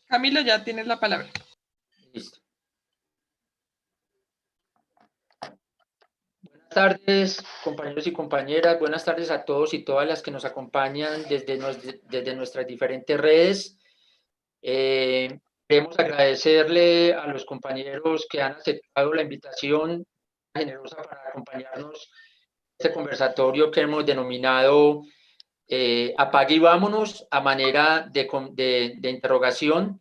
Camilo, ya tienes la palabra. Listo. Buenas tardes, compañeros y compañeras. Buenas tardes a todos y todas las que nos acompañan desde nuestras diferentes redes. Queremos agradecerle a los compañeros que han aceptado la invitación generosa para acompañarnos en este conversatorio que hemos denominado Apague y vámonos, a manera de interrogación,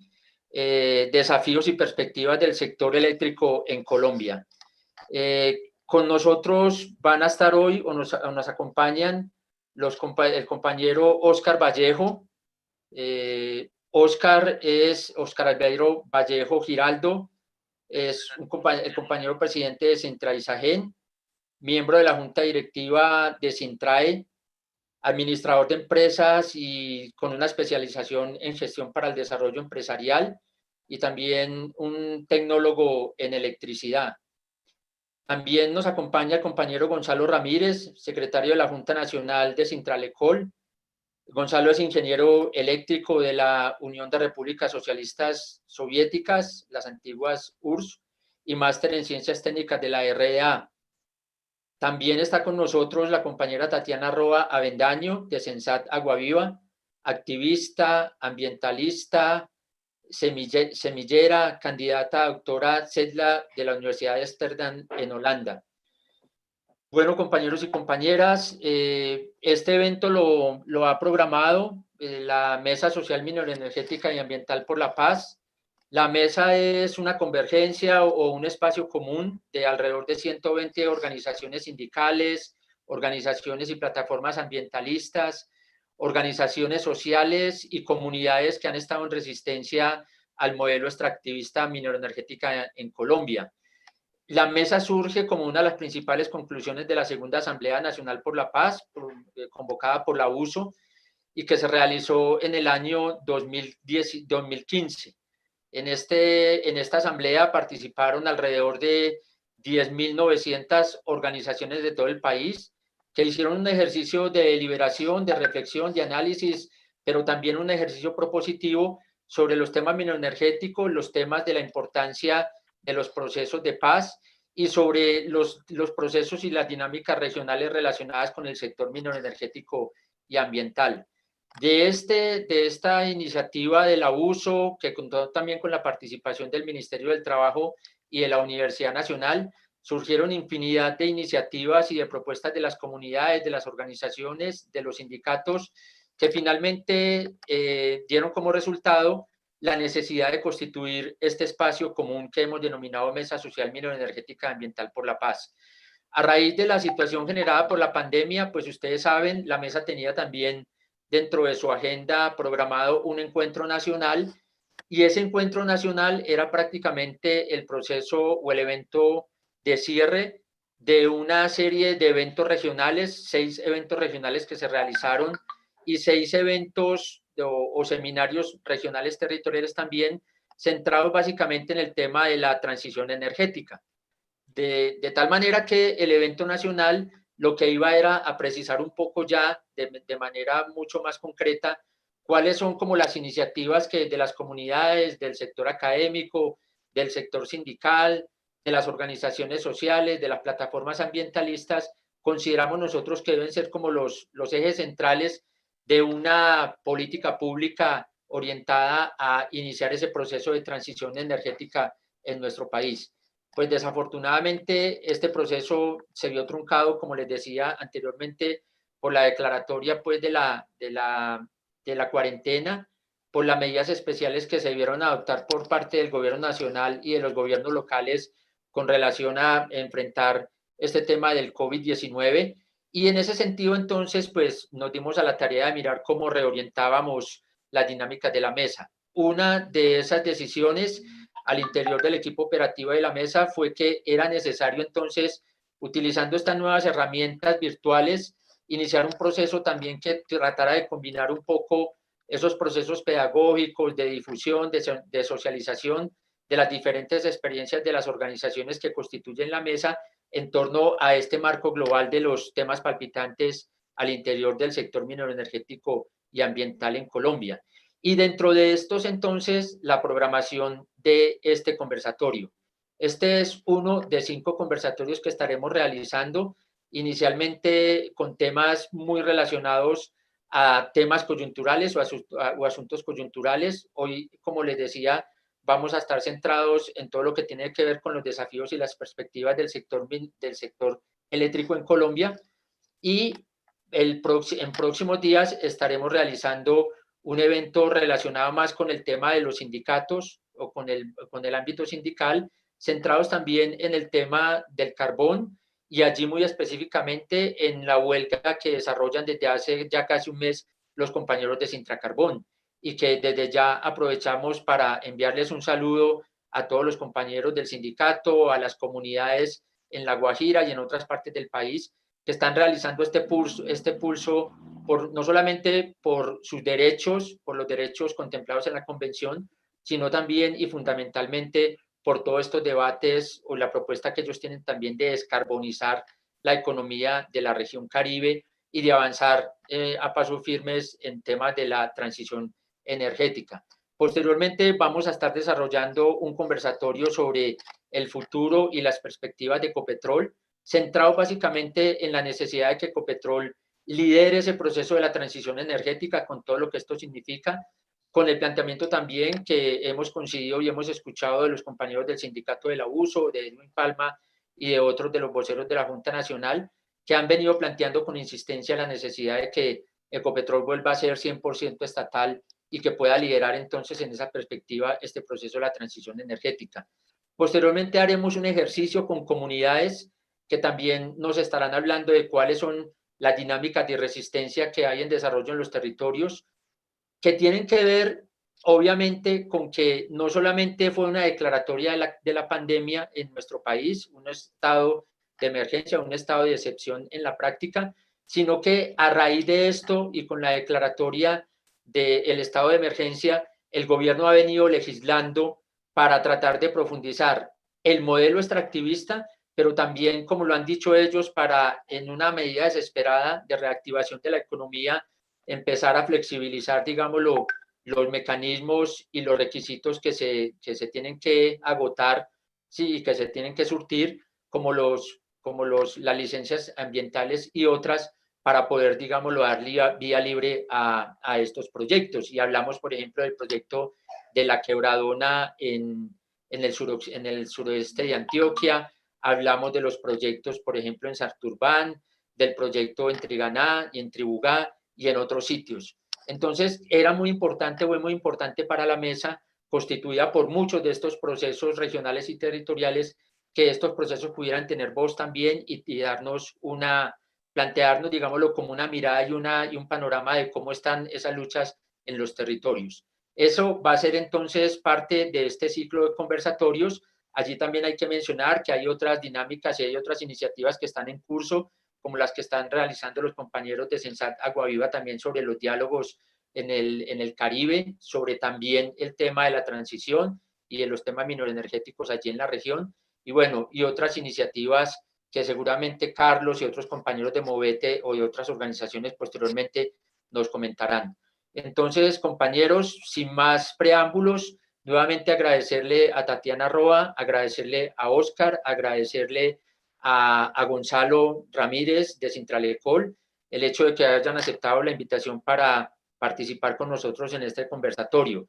desafíos y perspectivas del sector eléctrico en Colombia. Con nosotros van a estar hoy o nos acompañan el compañero Óscar Vallejo. Óscar Albeiro Vallejo Giraldo, es el compañero presidente de Centralizagen, miembro de la Junta Directiva de Sintrae, administrador de empresas y con una especialización en gestión para el desarrollo empresarial y también un tecnólogo en electricidad. También nos acompaña el compañero Gonzalo Ramírez, secretario de la Junta Nacional de Sintralecol. Gonzalo es ingeniero eléctrico de la Unión de Repúblicas Socialistas Soviéticas, las antiguas URSS, y máster en Ciencias Técnicas de la RDA. También está con nosotros la compañera Tatiana Roa Avendaño, de Sensat Aguaviva, activista, ambientalista, semillera, candidata a doctora CEDLA de la Universidad de Ámsterdam en Holanda. Bueno, compañeros y compañeras, este evento lo ha programado la Mesa Social Mineroenergética y Ambiental por la Paz. La mesa es una convergencia o un espacio común de alrededor de 120 organizaciones sindicales, organizaciones y plataformas ambientalistas, organizaciones sociales y comunidades que han estado en resistencia al modelo extractivista mineroenergética en Colombia. La mesa surge como una de las principales conclusiones de la Segunda Asamblea Nacional por la Paz, convocada por la USO, y que se realizó en el año 2015. En esta asamblea participaron alrededor de 10.900 organizaciones de todo el país que hicieron un ejercicio de deliberación, de reflexión, de análisis, pero también un ejercicio propositivo sobre los temas mineroenergéticos, los temas de la importancia de los procesos de paz y sobre los procesos y las dinámicas regionales relacionadas con el sector mineroenergético y ambiental. De esta iniciativa del abuso, que contó también con la participación del Ministerio del Trabajo y de la Universidad Nacional, surgieron infinidad de iniciativas y de propuestas de las comunidades, de las organizaciones, de los sindicatos, que finalmente dieron como resultado la necesidad de constituir este espacio común que hemos denominado Mesa Social Mineroenergética Ambiental por la Paz. A raíz de la situación generada por la pandemia, pues ustedes saben, la mesa tenía también dentro de su agenda programado un encuentro nacional, y ese encuentro nacional era prácticamente el proceso o el evento de cierre de una serie de eventos regionales, 6 eventos regionales que se realizaron y 6 eventos o seminarios regionales territoriales también, centrados básicamente en el tema de la transición energética. De tal manera que el evento nacional lo que iba era a precisar un poco ya de manera mucho más concreta cuáles son como las iniciativas que de las comunidades, del sector académico, del sector sindical, de las organizaciones sociales, de las plataformas ambientalistas, consideramos nosotros que deben ser como los ejes centrales de una política pública orientada a iniciar ese proceso de transición energética en nuestro país. Pues desafortunadamente este proceso se vio truncado, como les decía anteriormente, por la declaratoria pues de la cuarentena, por las medidas especiales que se debieron adoptar por parte del gobierno nacional y de los gobiernos locales con relación a enfrentar este tema del COVID-19. Y en ese sentido, entonces, pues nos dimos a la tarea de mirar cómo reorientábamos las dinámicas de la mesa. Una de esas decisiones al interior del equipo operativo de la mesa fue que era necesario entonces, utilizando estas nuevas herramientas virtuales, iniciar un proceso también que tratara de combinar un poco esos procesos pedagógicos, de difusión, de socialización de las diferentes experiencias de las organizaciones que constituyen la mesa en torno a este marco global de los temas palpitantes al interior del sector mineroenergético y ambiental en Colombia. Y dentro de estos, entonces, la programación de este conversatorio. Este es uno de 5 conversatorios que estaremos realizando, inicialmente con temas muy relacionados a temas coyunturales o asuntos coyunturales. Hoy, como les decía, vamos a estar centrados en todo lo que tiene que ver con los desafíos y las perspectivas del sector eléctrico en Colombia. Y en próximos días estaremos realizando un evento relacionado más con el tema de los sindicatos o con el ámbito sindical, centrados también en el tema del carbón y allí muy específicamente en la huelga que desarrollan desde hace ya casi un mes los compañeros de Sintracarbón, y que desde ya aprovechamos para enviarles un saludo a todos los compañeros del sindicato, a las comunidades en La Guajira y en otras partes del país que están realizando este pulso no solamente por sus derechos, por los derechos contemplados en la Convención, sino también y fundamentalmente por todos estos debates o la propuesta que ellos tienen también de descarbonizar la economía de la región Caribe y de avanzar a pasos firmes en temas de la transición energética. Posteriormente vamos a estar desarrollando un conversatorio sobre el futuro y las perspectivas de Ecopetrol, centrado básicamente en la necesidad de que Ecopetrol lidere ese proceso de la transición energética con todo lo que esto significa, con el planteamiento también que hemos coincidido y hemos escuchado de los compañeros del Sindicato del Abuso, de Edwin Palma y de otros de los voceros de la Junta Nacional, que han venido planteando con insistencia la necesidad de que Ecopetrol vuelva a ser 100% estatal y que pueda liderar entonces en esa perspectiva este proceso de la transición energética. Posteriormente haremos un ejercicio con comunidades que también nos estarán hablando de cuáles son las dinámicas de resistencia que hay en desarrollo en los territorios, que tienen que ver, obviamente, con que no solamente fue una declaratoria de la pandemia en nuestro país, un estado de emergencia, un estado de excepción en la práctica, sino que a raíz de esto y con la declaratoria del estado de emergencia, el gobierno ha venido legislando para tratar de profundizar el modelo extractivista, pero también, como lo han dicho ellos, para, en una medida desesperada de reactivación de la economía, empezar a flexibilizar, digámoslo, los mecanismos y los requisitos que se tienen que agotar, sí, que se tienen que surtir, como las licencias ambientales y otras, para poder, digámoslo, dar vía libre a estos proyectos. Y hablamos, por ejemplo, del proyecto de la Quebradona en el suroeste de Antioquia, hablamos de los proyectos, por ejemplo, en Sarturbán, del proyecto en Triganá y en Tribugá y en otros sitios. Entonces, era muy importante, fue muy importante para la mesa, constituida por muchos de estos procesos regionales y territoriales, que estos procesos pudieran tener voz también y darnos plantearnos, digámoslo, como una mirada y un panorama de cómo están esas luchas en los territorios. Eso va a ser entonces parte de este ciclo de conversatorios. Allí también hay que mencionar que hay otras dinámicas y hay otras iniciativas que están en curso, como las que están realizando los compañeros de Sensat Aguaviva también sobre los diálogos en el Caribe, sobre también el tema de la transición y de los temas mineroenergéticos allí en la región. Y bueno, y otras iniciativas que seguramente Carlos y otros compañeros de Movete o de otras organizaciones posteriormente nos comentarán. Entonces, compañeros, sin más preámbulos, nuevamente agradecerle a Tatiana Roa, agradecerle a Oscar, agradecerle a Gonzalo Ramírez de Sintralecol el hecho de que hayan aceptado la invitación para participar con nosotros en este conversatorio.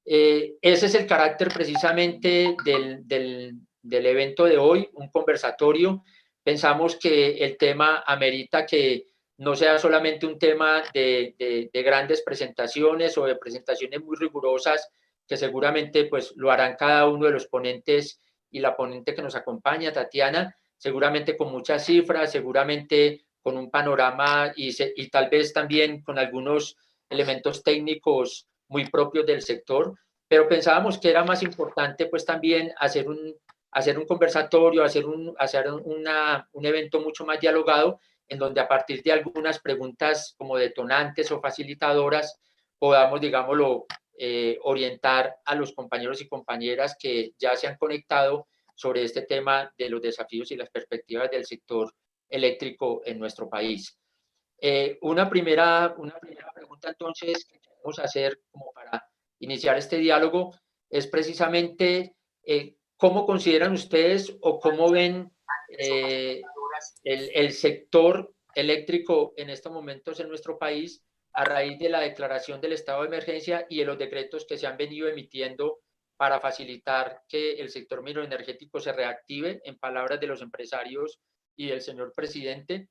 Ese es el carácter precisamente del evento de hoy, un conversatorio. Pensamos que el tema amerita que no sea solamente un tema de grandes presentaciones o de presentaciones muy rigurosas, que seguramente pues lo harán cada uno de los ponentes y la ponente que nos acompaña, Tatiana, seguramente con muchas cifras, seguramente con un panorama y tal vez también con algunos elementos técnicos muy propios del sector, pero pensábamos que era más importante pues también hacer un conversatorio, hacer un evento mucho más dialogado, en donde a partir de algunas preguntas como detonantes o facilitadoras podamos, digámoslo, orientar a los compañeros y compañeras que ya se han conectado sobre este tema de los desafíos y las perspectivas del sector eléctrico en nuestro país. Una primera pregunta entonces que queremos hacer como para iniciar este diálogo es precisamente cómo consideran ustedes o cómo ven el sector eléctrico en estos momentos en nuestro país a raíz de la declaración del estado de emergencia y de los decretos que se han venido emitiendo para facilitar que el sector mineroenergético se reactive, en palabras de los empresarios y del señor presidente,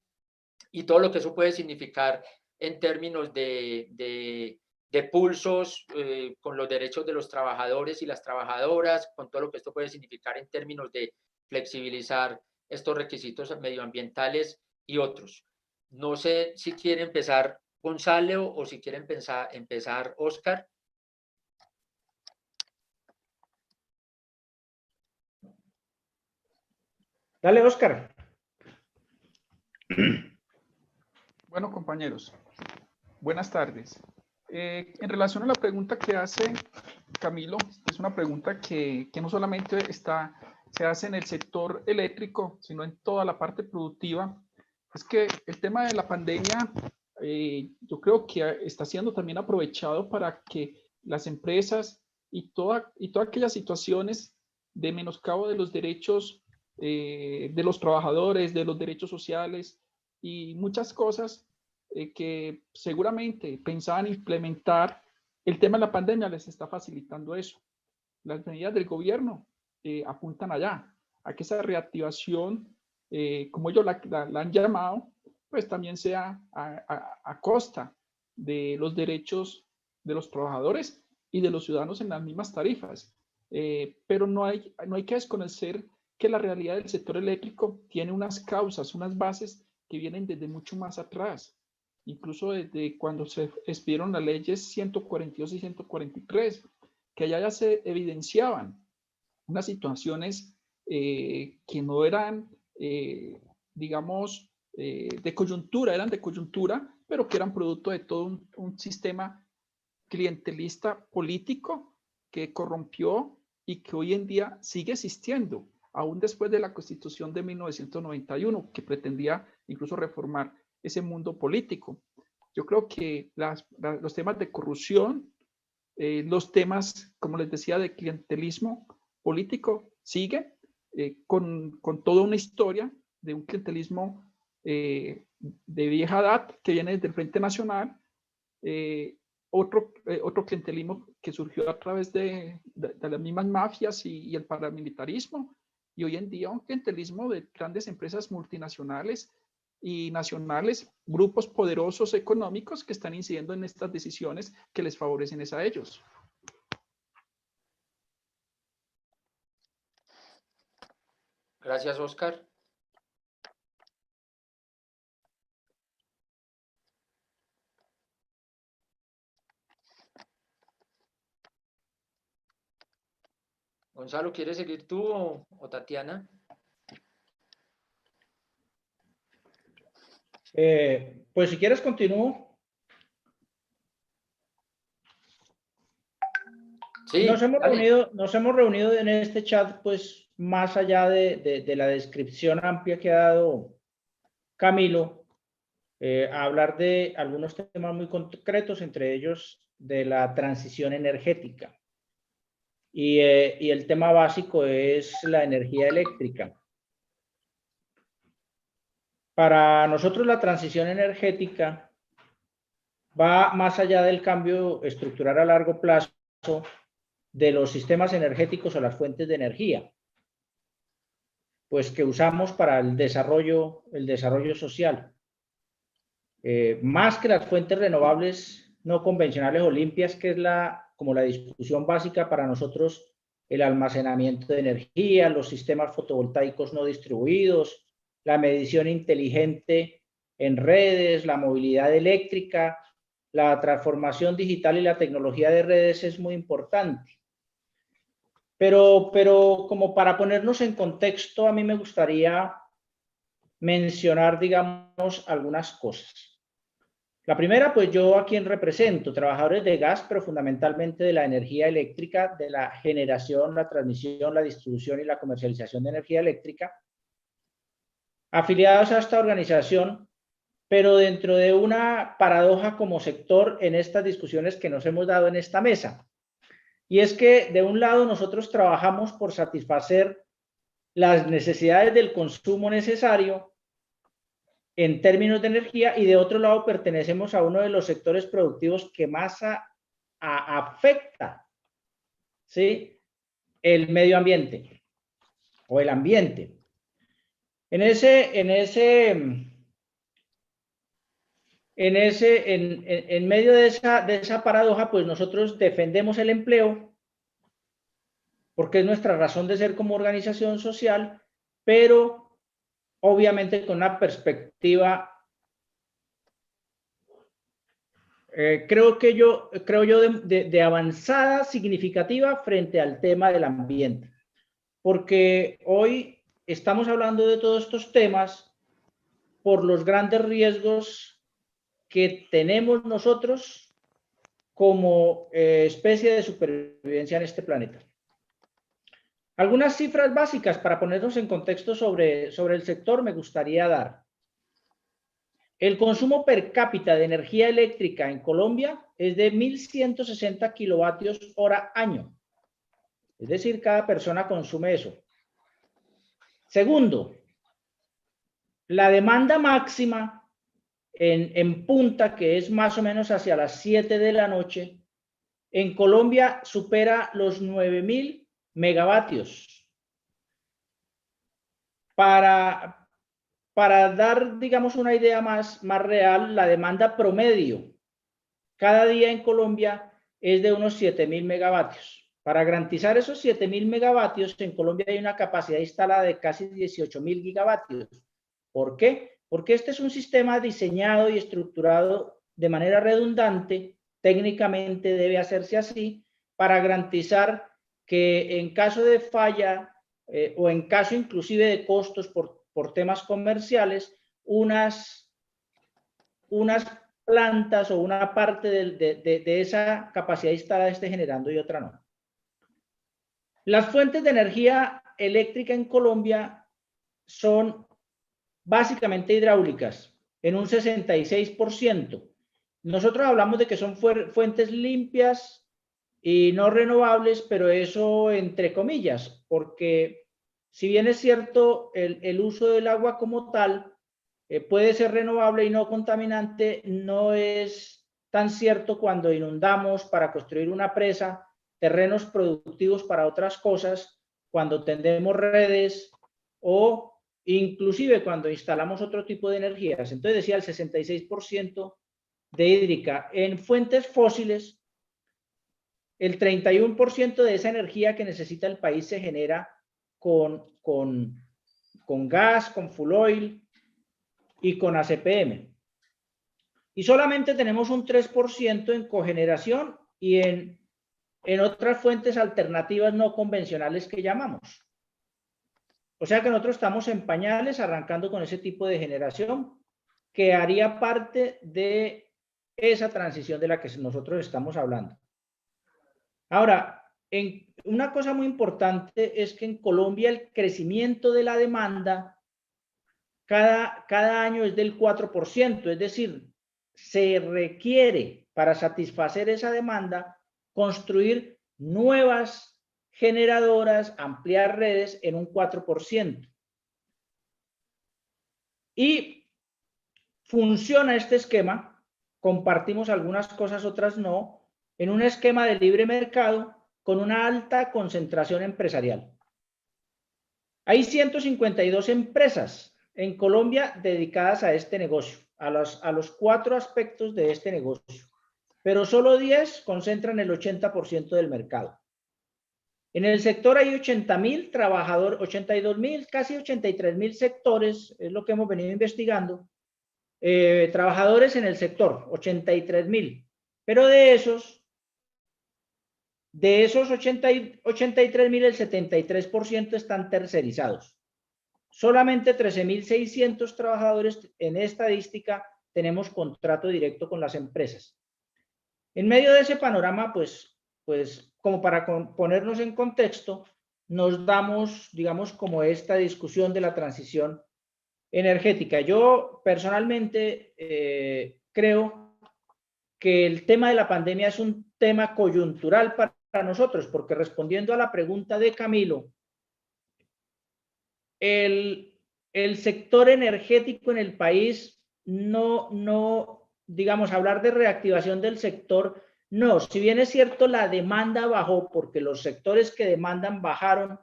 y todo lo que eso puede significar en términos de pulsos con los derechos de los trabajadores y las trabajadoras, con todo lo que esto puede significar en términos de flexibilizar estos requisitos medioambientales y otros. No sé si quiere empezar Gonzalo o si quiere empezar Oscar. Dale, Oscar. Bueno, compañeros, buenas tardes. En relación a la pregunta que hace Camilo, es una pregunta que no solamente se hace en el sector eléctrico, sino en toda la parte productiva. Es que el tema de la pandemia, yo creo que está siendo también aprovechado para que las empresas y todas aquellas situaciones de menoscabo de los derechos de los trabajadores, de los derechos sociales y muchas cosas que seguramente pensaban implementar, el tema de la pandemia les está facilitando eso. Las medidas del gobierno apuntan allá, a que esa reactivación, como ellos la han llamado, pues también sea a costa de los derechos de los trabajadores y de los ciudadanos en las mismas tarifas. Pero no hay que desconocer que la realidad del sector eléctrico tiene unas causas, unas bases que vienen desde mucho más atrás, incluso desde cuando se expidieron las leyes 142 y 143, que allá ya se evidenciaban unas situaciones que no eran, digamos, de coyuntura, eran de coyuntura, pero que eran producto de todo un sistema clientelista político que corrompió y que hoy en día sigue existiendo, aún después de la Constitución de 1991, que pretendía incluso reformar ese mundo político. Yo creo que los temas de corrupción, los temas, como les decía, de clientelismo político, siguen con toda una historia de un clientelismo de vieja edad que viene desde el Frente Nacional, otro clientelismo que surgió a través de las mismas mafias y el paramilitarismo, y hoy en día un clientelismo de grandes empresas multinacionales y nacionales, grupos poderosos económicos que están incidiendo en estas decisiones que les favorecen a ellos. Gracias, Oscar. Gonzalo, ¿quieres seguir tú o Tatiana? Pues si quieres continúo. Sí, nos hemos reunido en este chat, pues más allá de la descripción amplia que ha dado Camilo, a hablar de algunos temas muy concretos, entre ellos de la transición energética. Y el tema básico es la energía eléctrica. Para nosotros la transición energética va más allá del cambio estructural a largo plazo de los sistemas energéticos o las fuentes de energía, pues que usamos para el desarrollo social. Más que las fuentes renovables no convencionales o limpias, que es como la discusión básica para nosotros, el almacenamiento de energía, los sistemas fotovoltaicos no distribuidos, la medición inteligente en redes, la movilidad eléctrica, la transformación digital y la tecnología de redes es muy importante. Pero como para ponernos en contexto, a mí me gustaría mencionar, digamos, algunas cosas. La primera, pues yo a quien represento, trabajadores de gas, pero fundamentalmente de la energía eléctrica, de la generación, la transmisión, la distribución y la comercialización de energía eléctrica, afiliados a esta organización, pero dentro de una paradoja como sector en estas discusiones que nos hemos dado en esta mesa. Y es que de un lado nosotros trabajamos por satisfacer las necesidades del consumo necesario en términos de energía, y de otro lado pertenecemos a uno de los sectores productivos que más afecta, ¿sí?, el medio ambiente o el ambiente. En medio de esa paradoja, pues nosotros defendemos el empleo porque es nuestra razón de ser como organización social, pero obviamente con una perspectiva, creo yo, de avanzada significativa frente al tema del ambiente. Porque hoy estamos hablando de todos estos temas por los grandes riesgos que tenemos nosotros como especie de supervivencia en este planeta. Algunas cifras básicas para ponernos en contexto sobre el sector me gustaría dar. El consumo per cápita de energía eléctrica en Colombia es de 1.160 kilovatios hora año. Es decir, cada persona consume eso. Segundo, la demanda máxima en punta, que es más o menos hacia las 7 de la noche, en Colombia supera los 9.000 megavatios. Para dar, digamos, una idea más real, la demanda promedio cada día en Colombia es de unos 7.000 megavatios. Para garantizar esos 7.000 megavatios, en Colombia hay una capacidad instalada de casi 18.000 gigavatios. ¿Por qué? Porque este es un sistema diseñado y estructurado de manera redundante, técnicamente debe hacerse así, para garantizar que en caso de falla o en caso inclusive de costos por temas comerciales, unas plantas o una parte de esa capacidad instalada esté generando y otra no. Las fuentes de energía eléctrica en Colombia son básicamente hidráulicas, en un 66%. Nosotros hablamos de que son fuentes limpias y no renovables, pero eso entre comillas, porque si bien es cierto el uso del agua como tal puede ser renovable y no contaminante, no es tan cierto cuando inundamos para construir una presa, terrenos productivos para otras cosas, cuando tendemos redes o inclusive cuando instalamos otro tipo de energías. Entonces decía el 66% de hídrica. En fuentes fósiles, el 31% de esa energía que necesita el país se genera con gas, con fuel oil y con ACPM. Y solamente tenemos un 3% en cogeneración y en otras fuentes alternativas no convencionales que llamamos. O sea que nosotros estamos en pañales arrancando con ese tipo de generación que haría parte de esa transición de la que nosotros estamos hablando. Ahora, una cosa muy importante es que en Colombia el crecimiento de la demanda cada año es del 4%, es decir, se requiere para satisfacer esa demanda construir nuevas generadoras, ampliar redes en un 4%. Y funciona este esquema, compartimos algunas cosas, otras no, en un esquema de libre mercado con una alta concentración empresarial. Hay 152 empresas en Colombia dedicadas a este negocio, a los 4 aspectos de este negocio, pero solo 10 concentran el 80% del mercado. En el sector hay 80.000 trabajadores, 82.000, casi 83.000 sectores, es lo que hemos venido investigando, trabajadores en el sector, 83.000, pero de esos 83.000, el 73% están tercerizados. Solamente 13.600 trabajadores en estadística tenemos contrato directo con las empresas. En medio de ese panorama, pues como para ponernos en contexto, nos damos, digamos, como esta discusión de la transición energética. Yo personalmente creo que el tema de la pandemia es un tema coyuntural para nosotros, porque respondiendo a la pregunta de Camilo, el sector energético en el país no, digamos, hablar de reactivación del sector, no, si bien es cierto la demanda bajó, porque los sectores que demandan bajaron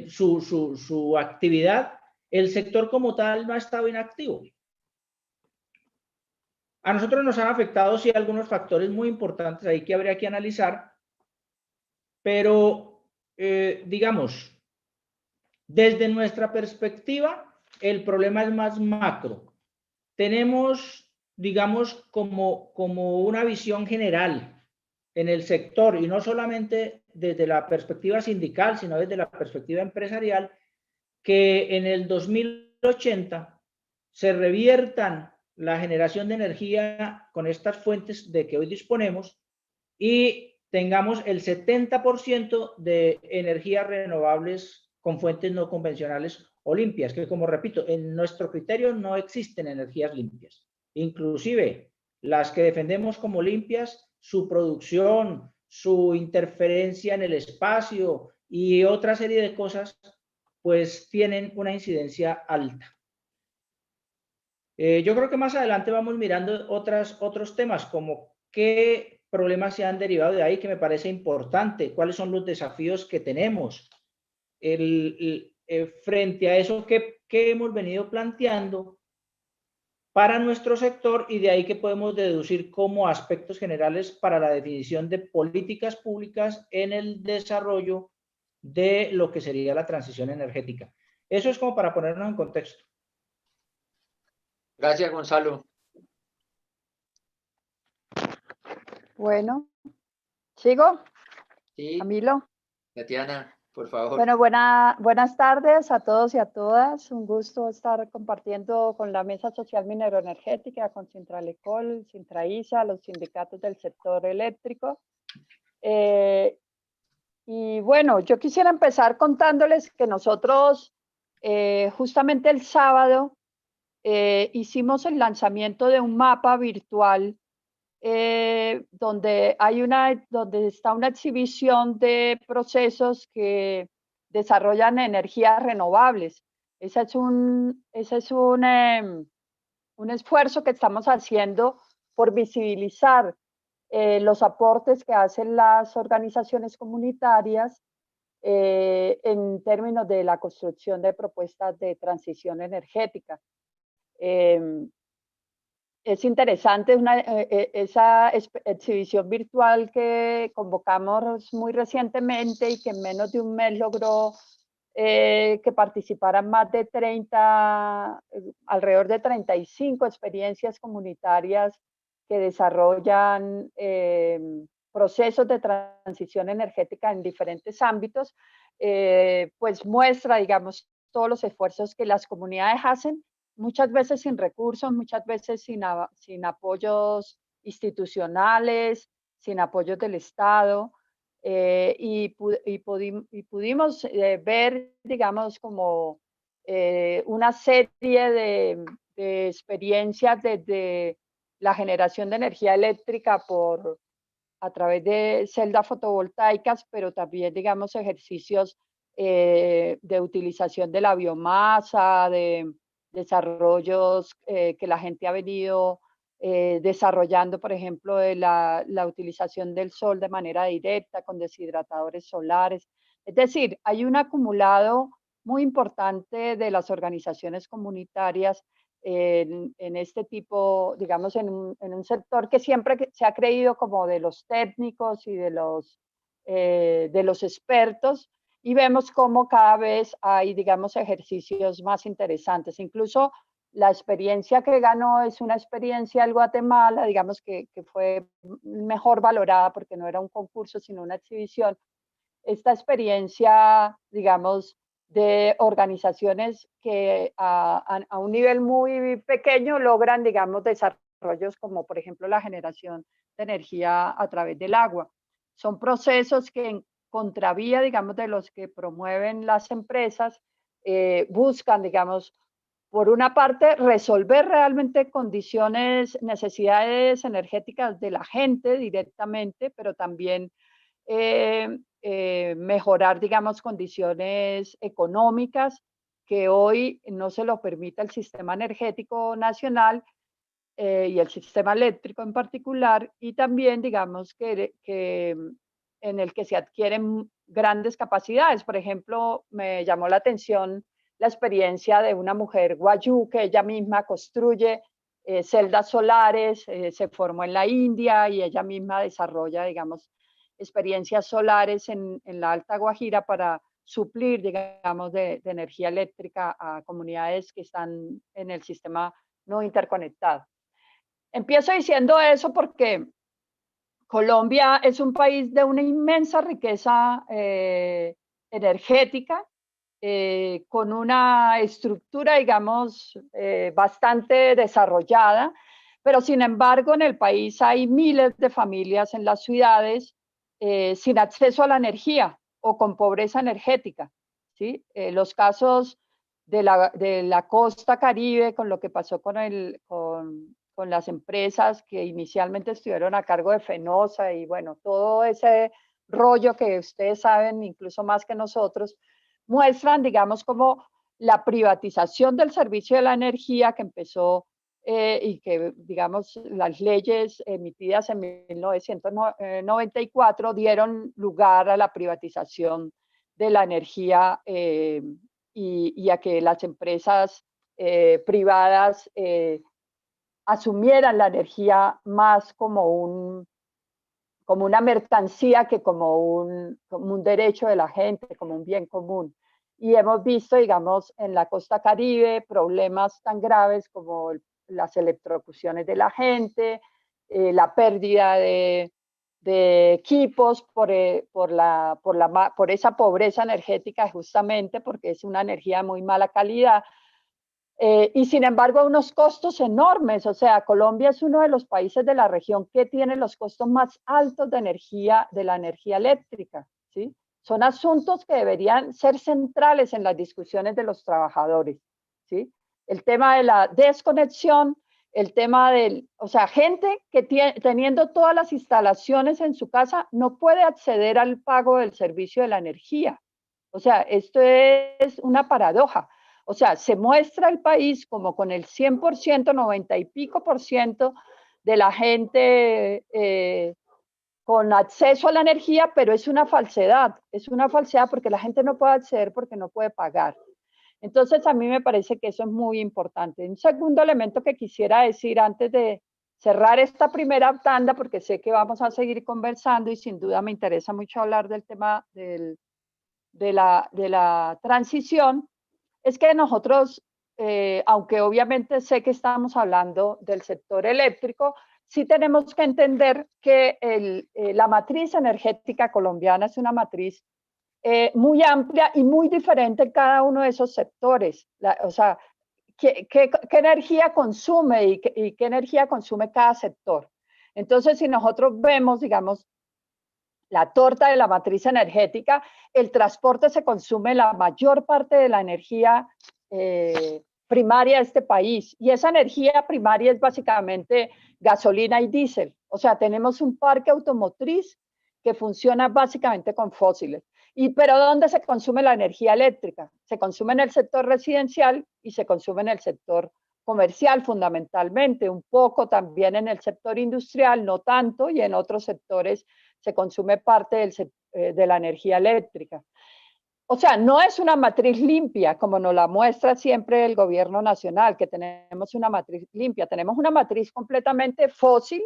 su actividad, el sector como tal no ha estado inactivo. A nosotros nos han afectado, sí, algunos factores muy importantes ahí que habría que analizar, pero, digamos, desde nuestra perspectiva, el problema es más macro. Tenemos, digamos, como una visión general en el sector, y no solamente desde la perspectiva sindical, sino desde la perspectiva empresarial, que en el 2080 se reviertan la generación de energía con estas fuentes de que hoy disponemos y tengamos el 70% de energías renovables con fuentes no convencionales o limpias, que como repito, en nuestro criterio no existen energías limpias. Inclusive las que defendemos como limpias, su producción, su interferencia en el espacio y otra serie de cosas, pues tienen una incidencia alta. Yo creo que más adelante vamos mirando otros temas, como qué problemas se han derivado de ahí, que me parece importante, cuáles son los desafíos que tenemos. Frente a eso, ¿qué hemos venido planteando para nuestro sector? Y de ahí que podemos deducir como aspectos generales para la definición de políticas públicas en el desarrollo de lo que sería la transición energética. Eso es como para ponernos en contexto. Gracias, Gonzalo. Bueno, ¿sigo? Sí, Camilo. Tatiana, por favor. Bueno, buenas tardes a todos y a todas. Un gusto estar compartiendo con la Mesa Social Minero-Energética, con Sintralecol, Sintraisa, los sindicatos del sector eléctrico. Y bueno, yo quisiera empezar contándoles que nosotros justamente el sábado hicimos el lanzamiento de un mapa virtual donde está una exhibición de procesos que desarrollan energías renovables. Ese es un esfuerzo que estamos haciendo por visibilizar los aportes que hacen las organizaciones comunitarias en términos de la construcción de propuestas de transición energética. Es interesante esa exhibición virtual que convocamos muy recientemente y que en menos de un mes logró que participaran más de alrededor de 35 experiencias comunitarias que desarrollan procesos de transición energética en diferentes ámbitos, pues muestra, digamos, todos los esfuerzos que las comunidades hacen, muchas veces sin recursos, muchas veces sin apoyos institucionales, sin apoyos del Estado, y pudimos ver, digamos, como una serie de experiencias desde la generación de energía eléctrica a través de celdas fotovoltaicas, pero también, digamos, ejercicios de utilización de la biomasa, de desarrollos que la gente ha venido desarrollando, por ejemplo, de la utilización del sol de manera directa con deshidratadores solares. Es decir, hay un acumulado muy importante de las organizaciones comunitarias en este tipo, digamos, en un sector que siempre se ha creído como de los técnicos y de los expertos, y vemos cómo cada vez hay, digamos, ejercicios más interesantes. Incluso la experiencia que ganó es una experiencia en Guatemala, digamos, que fue mejor valorada porque no era un concurso, sino una exhibición. Esta experiencia, digamos, de organizaciones que a un nivel muy pequeño logran, digamos, desarrollos como, por ejemplo, la generación de energía a través del agua. Son procesos que en contravía, digamos, de los que promueven las empresas, buscan, digamos, por una parte, resolver realmente condiciones, necesidades energéticas de la gente directamente, pero también mejorar, digamos, condiciones económicas que hoy no se lo permite el sistema energético nacional y el sistema eléctrico en particular, y también, digamos, que en el que se adquieren grandes capacidades. Por ejemplo, me llamó la atención la experiencia de una mujer guayú que ella misma construye celdas solares, se formó en la India y ella misma desarrolla, digamos, experiencias solares en la Alta Guajira para suplir, digamos, de energía eléctrica a comunidades que están en el sistema no interconectado. Empiezo diciendo eso porque Colombia es un país de una inmensa riqueza energética, con una estructura, digamos, bastante desarrollada, pero sin embargo en el país hay miles de familias en las ciudades sin acceso a la energía o con pobreza energética, ¿sí? Los casos de la costa Caribe, con lo que pasó con las empresas que inicialmente estuvieron a cargo de Fenosa y bueno, todo ese rollo que ustedes saben incluso más que nosotros, muestran, digamos, como la privatización del servicio de la energía que empezó y que, digamos, las leyes emitidas en 1994 dieron lugar a la privatización de la energía y a que las empresas privadas asumieran la energía más como una mercancía que como un derecho de la gente, como un bien común. Y hemos visto, digamos, en la costa Caribe problemas tan graves como las electrocuciones de la gente, la pérdida de equipos por esa pobreza energética, justamente porque es una energía de muy mala calidad. Y sin embargo, unos costos enormes. O sea, Colombia es uno de los países de la región que tiene los costos más altos de la energía eléctrica, ¿sí? Son asuntos que deberían ser centrales en las discusiones de los trabajadores, ¿sí? El tema de la desconexión, el tema o sea, gente que teniendo todas las instalaciones en su casa no puede acceder al pago del servicio de la energía. O sea, esto es una paradoja. O sea, se muestra el país como con el 100%, 90 y pico por ciento de la gente con acceso a la energía, pero es una falsedad porque la gente no puede acceder porque no puede pagar. Entonces, a mí me parece que eso es muy importante. Un segundo elemento que quisiera decir antes de cerrar esta primera tanda, porque sé que vamos a seguir conversando y sin duda me interesa mucho hablar del tema de la transición, es que nosotros, aunque obviamente sé que estamos hablando del sector eléctrico, sí tenemos que entender que la matriz energética colombiana es una matriz muy amplia y muy diferente en cada uno de esos sectores. O sea, ¿qué energía consume y qué energía consume cada sector? Entonces, si nosotros vemos, digamos, la torta de la matriz energética, el transporte se consume la mayor parte de la energía primaria de este país. Y esa energía primaria es básicamente gasolina y diésel. O sea, tenemos un parque automotriz que funciona básicamente con fósiles. ¿Pero dónde se consume la energía eléctrica? Se consume en el sector residencial y se consume en el sector comercial fundamentalmente, un poco también en el sector industrial, no tanto, y en otros sectores se consume parte de la energía eléctrica. O sea, no es una matriz limpia, como nos la muestra siempre el gobierno nacional, que tenemos una matriz limpia. Tenemos una matriz completamente fósil,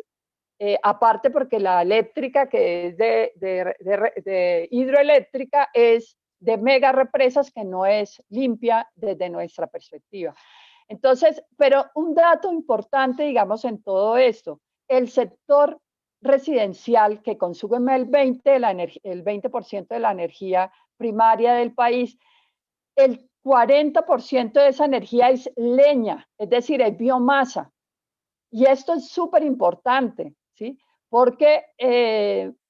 aparte porque la eléctrica, que es de hidroeléctrica, es de mega represas, que no es limpia desde nuestra perspectiva. Entonces, pero un dato importante, digamos, en todo esto, el sector residencial que consume el 20% de la energía primaria del país, el 40% de esa energía es leña, es decir, es biomasa. Y esto es súper importante, ¿sí? Porque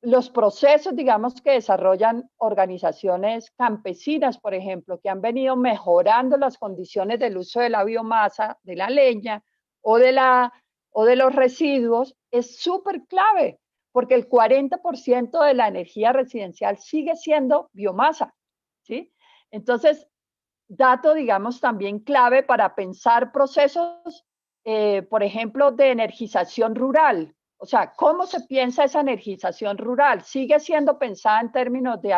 los procesos, digamos, que desarrollan organizaciones campesinas, por ejemplo, que han venido mejorando las condiciones del uso de la biomasa, de la leña o de los residuos, es súper clave, porque el 40% de la energía residencial sigue siendo biomasa, ¿sí? Entonces, dato, digamos, también clave para pensar procesos, por ejemplo, de energización rural. O sea, ¿cómo se piensa esa energización rural? ¿Sigue siendo pensada en términos de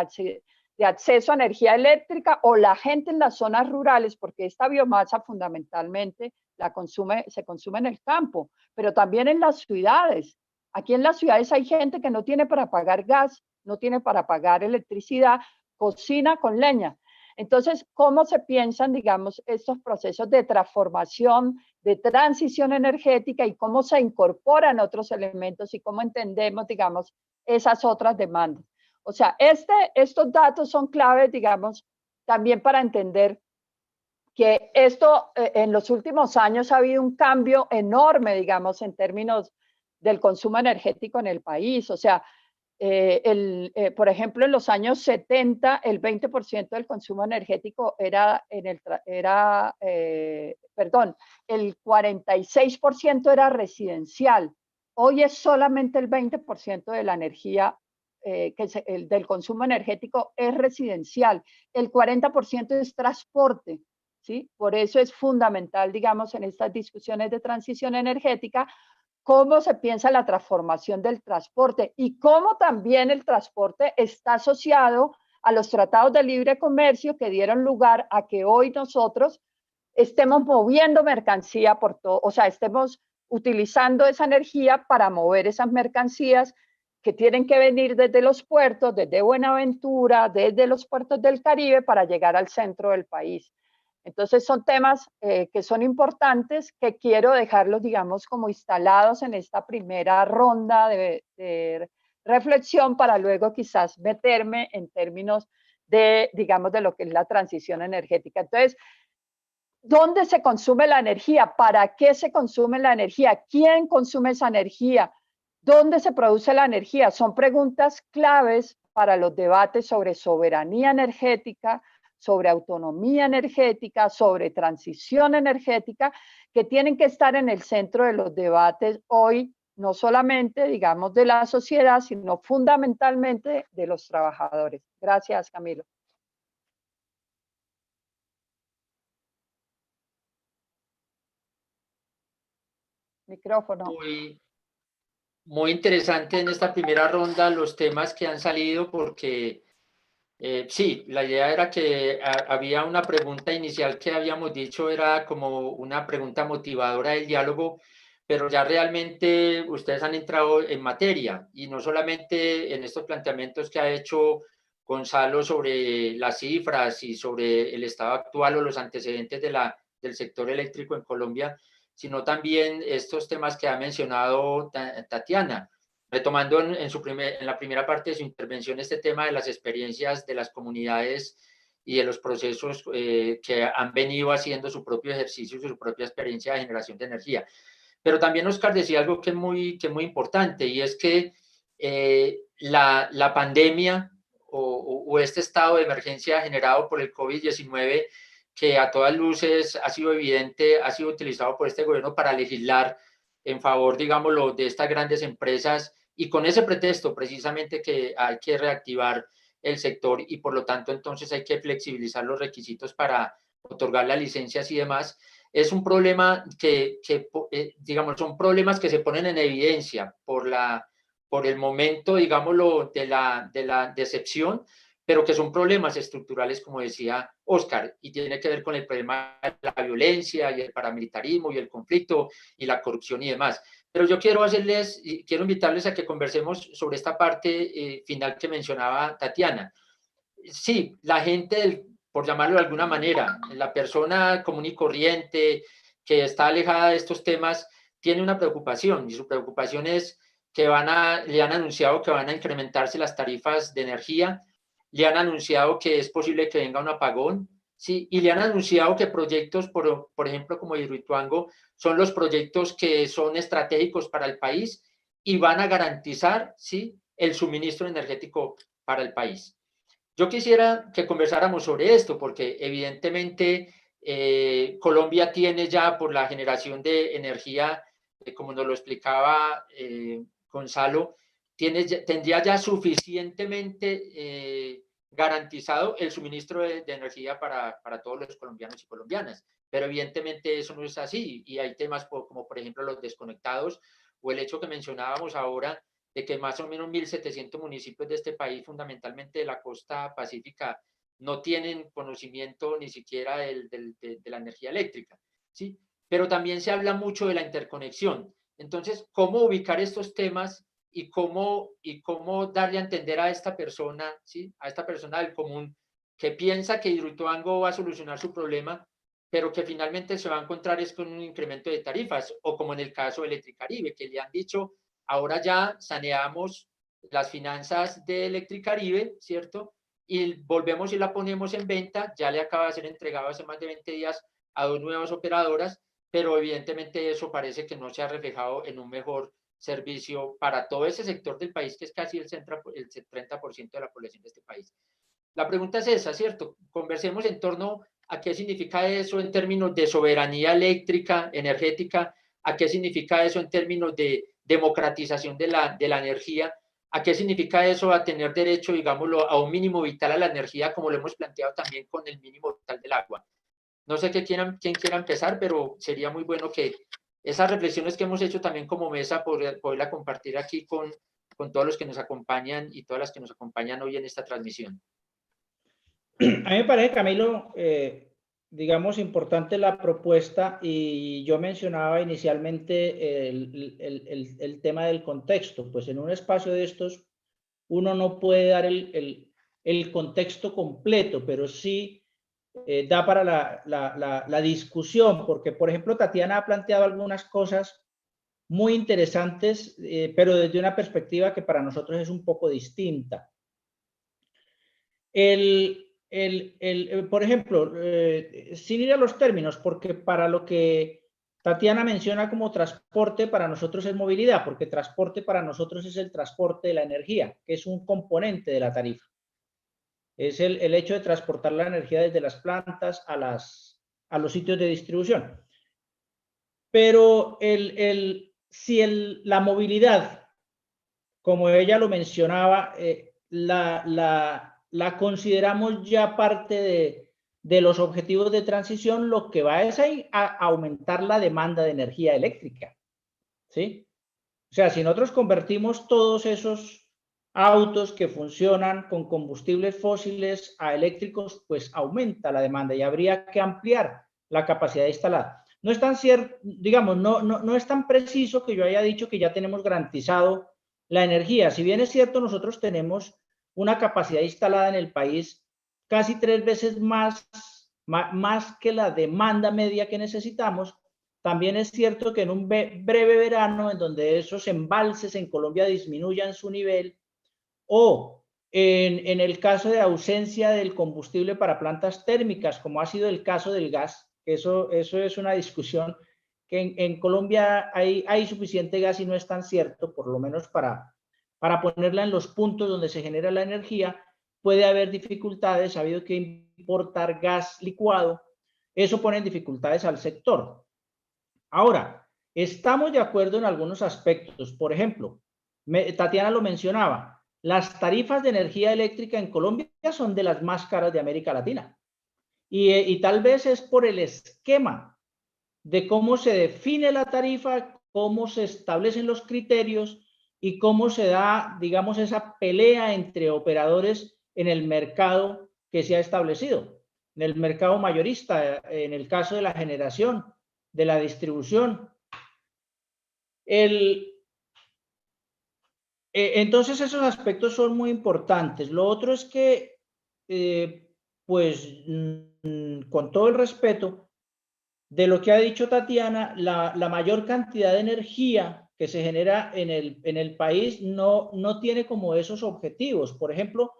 acceso a energía eléctrica o la gente en las zonas rurales, porque esta biomasa fundamentalmente se consume en el campo, pero también en las ciudades? Aquí en las ciudades hay gente que no tiene para pagar gas, no tiene para pagar electricidad, cocina con leña. Entonces, ¿cómo se piensan, digamos, estos procesos de transformación, de transición energética y cómo se incorporan otros elementos y cómo entendemos, digamos, esas otras demandas? O sea, estos datos son claves, digamos, también para entender que esto en los últimos años ha habido un cambio enorme, digamos, en términos del consumo energético en el país. O sea, por ejemplo, en los años 70, el 20% del consumo energético el 46% era residencial. Hoy es solamente el 20% de la energía del consumo energético es residencial. El 40% es transporte, ¿sí? Por eso es fundamental, digamos, en estas discusiones de transición energética, cómo se piensa la transformación del transporte y cómo también el transporte está asociado a los tratados de libre comercio que dieron lugar a que hoy nosotros estemos moviendo mercancía por todo, o sea, estemos utilizando esa energía para mover esas mercancías que tienen que venir desde los puertos, desde Buenaventura, desde los puertos del Caribe para llegar al centro del país. Entonces son temas que son importantes, que quiero dejarlos, digamos, como instalados en esta primera ronda de reflexión para luego quizás meterme en términos de, digamos, de lo que es la transición energética. Entonces, ¿dónde se consume la energía? ¿Para qué se consume la energía? ¿Quién consume esa energía? ¿Dónde se produce la energía? Son preguntas claves para los debates sobre soberanía energética, sobre autonomía energética, sobre transición energética, que tienen que estar en el centro de los debates hoy, no solamente, digamos, de la sociedad, sino fundamentalmente de los trabajadores. Gracias, Camilo. Micrófono. Muy interesante en esta primera ronda los temas que han salido porque sí, la idea era que había una pregunta inicial que habíamos dicho, era como una pregunta motivadora del diálogo, pero ya realmente ustedes han entrado en materia y no solamente en estos planteamientos que ha hecho Gonzalo sobre las cifras y sobre el estado actual o los antecedentes del sector eléctrico en Colombia, sino también estos temas que ha mencionado Tatiana. Retomando en la primera parte de su intervención este tema de las experiencias de las comunidades y de los procesos que han venido haciendo su propio ejercicio y su propia experiencia de generación de energía. Pero también Oscar decía algo que es muy importante y es que la pandemia o este estado de emergencia generado por el COVID-19, que a todas luces ha sido evidente, ha sido utilizado por este gobierno para legislar en favor, digámoslo, de estas grandes empresas y con ese pretexto precisamente que hay que reactivar el sector y por lo tanto entonces hay que flexibilizar los requisitos para otorgar las licencias y demás. Es un problema digamos, son problemas que se ponen en evidencia por el momento, digámoslo, de la decepción, pero que son problemas estructurales, como decía Oscar, y tiene que ver con el problema de la violencia y el paramilitarismo y el conflicto y la corrupción y demás. Pero yo quiero invitarles a que conversemos sobre esta parte final que mencionaba Tatiana. Sí, la gente, por llamarlo de alguna manera, la persona común y corriente que está alejada de estos temas, tiene una preocupación y su preocupación es que le han anunciado que van a incrementarse las tarifas de energía, le han anunciado que es posible que venga un apagón, ¿sí? Y le han anunciado que proyectos, por ejemplo, como Hidroituango, son los proyectos que son estratégicos para el país y van a garantizar, ¿sí?, el suministro energético para el país. Yo quisiera que conversáramos sobre esto, porque evidentemente Colombia tiene ya por la generación de energía, como nos lo explicaba Gonzalo, tendría ya suficientemente garantizado el suministro de energía para todos los colombianos y colombianas. Pero evidentemente eso no es así, y hay temas como por ejemplo los desconectados, o el hecho que mencionábamos ahora de que más o menos 1.700 municipios de este país, fundamentalmente de la costa pacífica, no tienen conocimiento ni siquiera de la energía eléctrica, ¿sí? Pero también se habla mucho de la interconexión. Entonces, ¿cómo ubicar estos temas y cómo darle a entender a esta persona, ¿sí? A esta persona del común que piensa que Hidroituango va a solucionar su problema, pero que finalmente se va a encontrar es con un incremento de tarifas, o como en el caso de Electricaribe, que le han dicho, ahora ya saneamos las finanzas de Electricaribe, ¿cierto? Y volvemos y la ponemos en venta, ya le acaba de ser entregado hace más de 20 días a 2 nuevas operadoras, pero evidentemente eso parece que no se ha reflejado en un mejor servicio para todo ese sector del país, que es casi el 30% de la población de este país. La pregunta es esa, ¿cierto? Conversemos en torno a qué significa eso en términos de soberanía eléctrica, energética, a qué significa eso en términos de democratización de la energía, a qué significa eso a tener derecho, digámoslo, a un mínimo vital a la energía, como lo hemos planteado también con el mínimo vital del agua. No sé quién quiera empezar, pero sería muy bueno que esas reflexiones que hemos hecho también como mesa, poderla compartir aquí con todos los que nos acompañan y todas las que nos acompañan hoy en esta transmisión. A mí me parece, Camilo, digamos, importante la propuesta, y yo mencionaba inicialmente el tema del contexto. Pues en un espacio de estos uno no puede dar el contexto completo, pero sí da para la discusión, porque, por ejemplo, Tatiana ha planteado algunas cosas muy interesantes, pero desde una perspectiva que para nosotros es un poco distinta. Por ejemplo, sin ir a los términos, porque para lo que Tatiana menciona como transporte, para nosotros es movilidad, porque transporte para nosotros es el transporte de la energía, que es un componente de la tarifa. Es el hecho de transportar la energía desde las plantas a los sitios de distribución. Pero si la movilidad, como ella lo mencionaba, la consideramos ya parte de los objetivos de transición, lo que va es a aumentar la demanda de energía eléctrica, ¿sí? O sea, si nosotros convertimos todos esos autos que funcionan con combustibles fósiles a eléctricos, pues aumenta la demanda y habría que ampliar la capacidad instalada. No es tan cierto, digamos, no es tan preciso que yo haya dicho que ya tenemos garantizado la energía. Si bien es cierto, nosotros tenemos una capacidad instalada en el país casi 3 veces más que la demanda media que necesitamos. También es cierto que en un breve verano, en donde esos embalses en Colombia disminuyan su nivel, o en el caso de ausencia del combustible para plantas térmicas, como ha sido el caso del gas, eso es una discusión, que en Colombia hay suficiente gas y no es tan cierto, por lo menos para ponerla en los puntos donde se genera la energía, puede haber dificultades, ha habido que importar gas licuado, eso pone en dificultades al sector. Ahora, estamos de acuerdo en algunos aspectos. Por ejemplo, Tatiana lo mencionaba, las tarifas de energía eléctrica en Colombia son de las más caras de América Latina. Y tal vez es por el esquema de cómo se define la tarifa, cómo se establecen los criterios y cómo se da, digamos, esa pelea entre operadores en el mercado que se ha establecido, en el mercado mayorista, en el caso de la generación, de la distribución. Entonces esos aspectos son muy importantes. Lo otro es que, pues, con todo el respeto de lo que ha dicho Tatiana, la mayor cantidad de energía que se genera en el país no tiene como esos objetivos. Por ejemplo,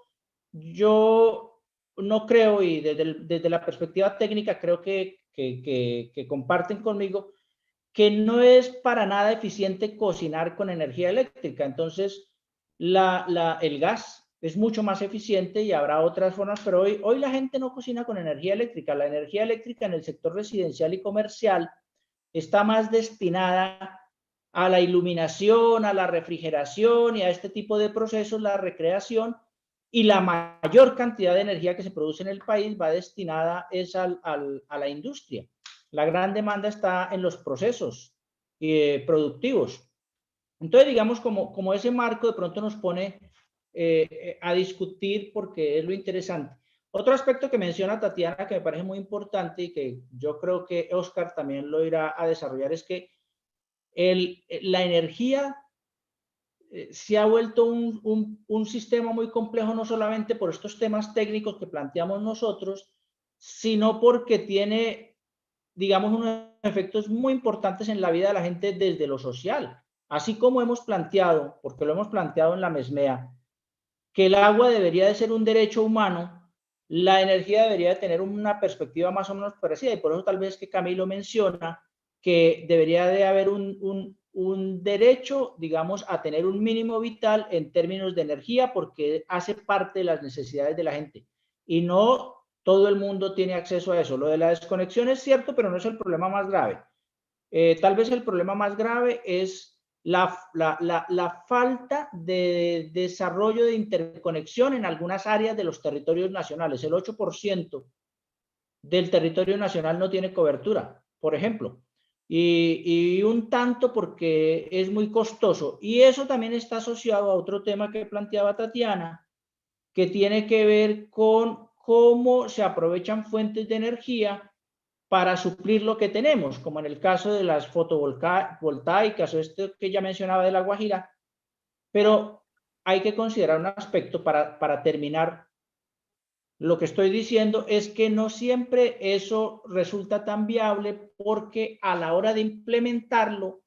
yo no creo, y desde la perspectiva técnica creo que comparten conmigo, que no es para nada eficiente cocinar con energía eléctrica. Entonces, el gas es mucho más eficiente y habrá otras formas, pero hoy la gente no cocina con energía eléctrica. La energía eléctrica en el sector residencial y comercial está más destinada a la iluminación, a la refrigeración y a este tipo de procesos, la recreación, y la mayor cantidad de energía que se produce en el país va destinada es a la industria. La gran demanda está en los procesos productivos. Entonces, digamos, como ese marco de pronto nos pone a discutir, porque es lo interesante. Otro aspecto que menciona Tatiana que me parece muy importante y que yo creo que Oscar también lo irá a desarrollar es que la energía se ha vuelto un sistema muy complejo, no solamente por estos temas técnicos que planteamos nosotros, sino porque tiene, digamos, unos efectos muy importantes en la vida de la gente desde lo social. Así como hemos planteado, porque lo hemos planteado en la MESMEA, que el agua debería de ser un derecho humano, la energía debería de tener una perspectiva más o menos parecida, y por eso tal vez que Camilo menciona que debería de haber un derecho, digamos, a tener un mínimo vital en términos de energía, porque hace parte de las necesidades de la gente. Y no todo el mundo tiene acceso a eso. Lo de la desconexión es cierto, pero no es el problema más grave. Tal vez el problema más grave es la falta de desarrollo de interconexión en algunas áreas de los territorios nacionales. El 8% del territorio nacional no tiene cobertura, por ejemplo, y un tanto porque es muy costoso. Y eso también está asociado a otro tema que planteaba Tatiana, que tiene que ver con cómo se aprovechan fuentes de energía para suplir lo que tenemos, como en el caso de las fotovoltaicas o esto que ya mencionaba de La Guajira. Pero hay que considerar un aspecto para terminar. Lo que estoy diciendo es que no siempre eso resulta tan viable, porque a la hora de implementarlo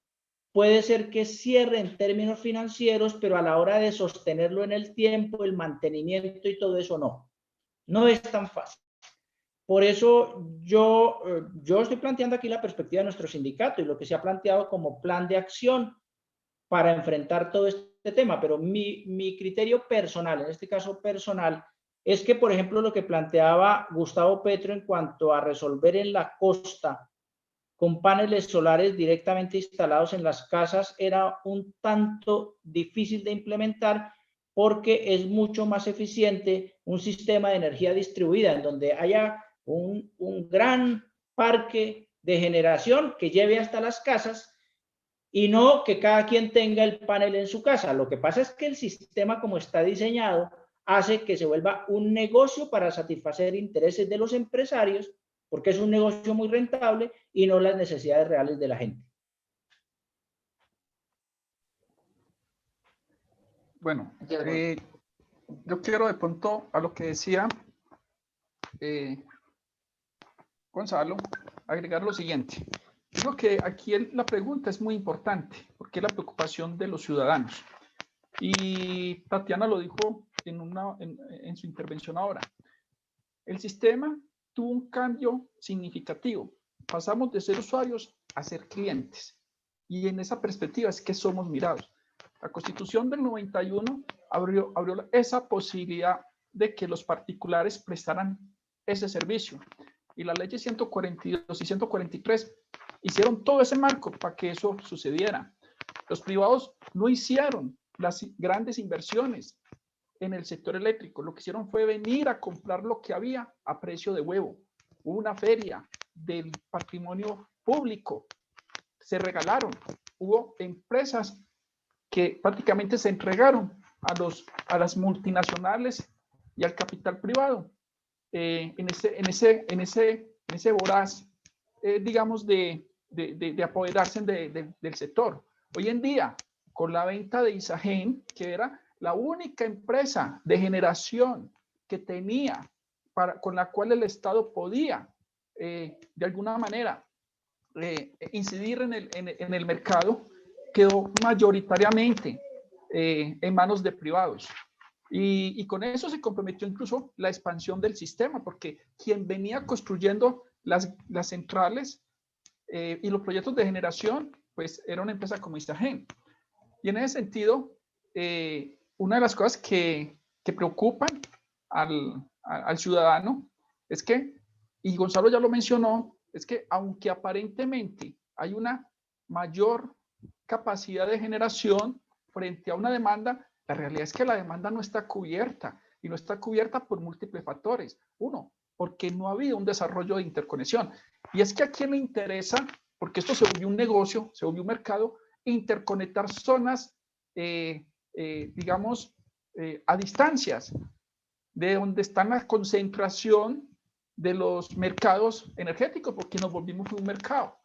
puede ser que cierre en términos financieros, pero a la hora de sostenerlo en el tiempo, el mantenimiento y todo eso no es tan fácil. Por eso yo estoy planteando aquí la perspectiva de nuestro sindicato y lo que se ha planteado como plan de acción para enfrentar todo este tema, pero mi criterio personal, en este caso personal, es que, por ejemplo, lo que planteaba Gustavo Petro en cuanto a resolver en la costa con paneles solares directamente instalados en las casas era un tanto difícil de implementar, porque es mucho más eficiente un sistema de energía distribuida en donde haya un gran parque de generación que lleve hasta las casas y no que cada quien tenga el panel en su casa. Lo que pasa es que el sistema, como está diseñado, hace que se vuelva un negocio para satisfacer intereses de los empresarios, porque es un negocio muy rentable y no las necesidades reales de la gente. Bueno, yo quiero de pronto a lo que decía Gonzalo, agregar lo siguiente. Digo que aquí la pregunta es muy importante, porque es la preocupación de los ciudadanos. Y Tatiana lo dijo en su intervención ahora. El sistema tuvo un cambio significativo. Pasamos de ser usuarios a ser clientes. Y en esa perspectiva es que somos mirados. La Constitución del 91 abrió esa posibilidad de que los particulares prestaran ese servicio. Y las leyes 142 y 143 hicieron todo ese marco para que eso sucediera. Los privados no hicieron las grandes inversiones en el sector eléctrico. Lo que hicieron fue venir a comprar lo que había a precio de huevo. Hubo una feria del patrimonio público. Se regalaron. Hubo empresas que prácticamente se entregaron a las multinacionales y al capital privado. En ese voraz, digamos, de apoderarse del sector. Hoy en día, con la venta de Isagen, que era la única empresa de generación que tenía, con la cual el Estado podía, de alguna manera, incidir en el mercado, quedó mayoritariamente en manos de privados. Y con eso se comprometió incluso la expansión del sistema, porque quien venía construyendo las centrales y los proyectos de generación, pues era una empresa como Isagen. Y en ese sentido, una de las cosas que preocupan al ciudadano es que, y Gonzalo ya lo mencionó, es que aunque aparentemente hay una mayor capacidad de generación frente a una demanda. La realidad es que la demanda no está cubierta y no está cubierta por múltiples factores. Uno, porque no ha habido un desarrollo de interconexión. Y es que a quién le interesa, porque esto se volvió un negocio, se volvió un mercado, interconectar zonas, digamos, a distancias de donde está la concentración de los mercados energéticos, porque nos volvimos un mercado.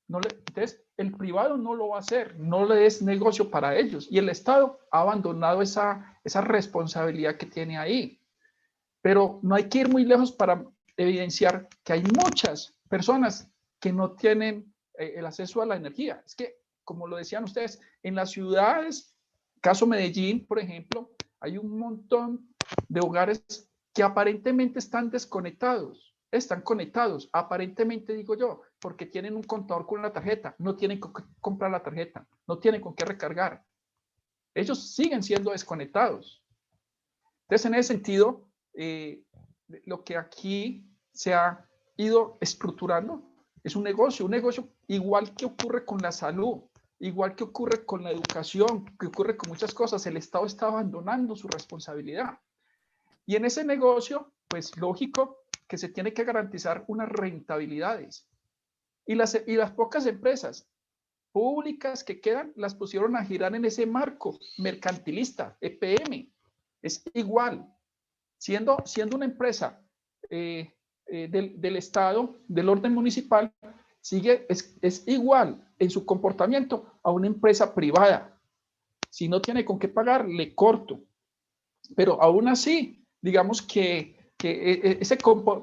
Entonces, el privado no lo va a hacer, no le es negocio para ellos, y el Estado ha abandonado esa responsabilidad que tiene ahí. Pero no hay que ir muy lejos para evidenciar que hay muchas personas que no tienen el acceso a la energía. Es que, como lo decían ustedes, en las ciudades, caso Medellín, por ejemplo, hay un montón de hogares que aparentemente están desconectados. Están conectados, aparentemente digo yo, porque tienen un contador con una tarjeta, no tienen con qué comprar la tarjeta, no tienen con qué recargar. Ellos siguen siendo desconectados. Entonces, en ese sentido, lo que aquí se ha ido estructurando es un negocio igual que ocurre con la salud, igual que ocurre con la educación, que ocurre con muchas cosas. El Estado está abandonando su responsabilidad. Y en ese negocio, pues lógico que se tiene que garantizar unas rentabilidades. Y las pocas empresas públicas que quedan, las pusieron a girar en ese marco mercantilista, EPM. Es igual, siendo una empresa del Estado, del orden municipal, es igual en su comportamiento a una empresa privada. Si no tiene con qué pagar, le corto. Pero aún así, digamos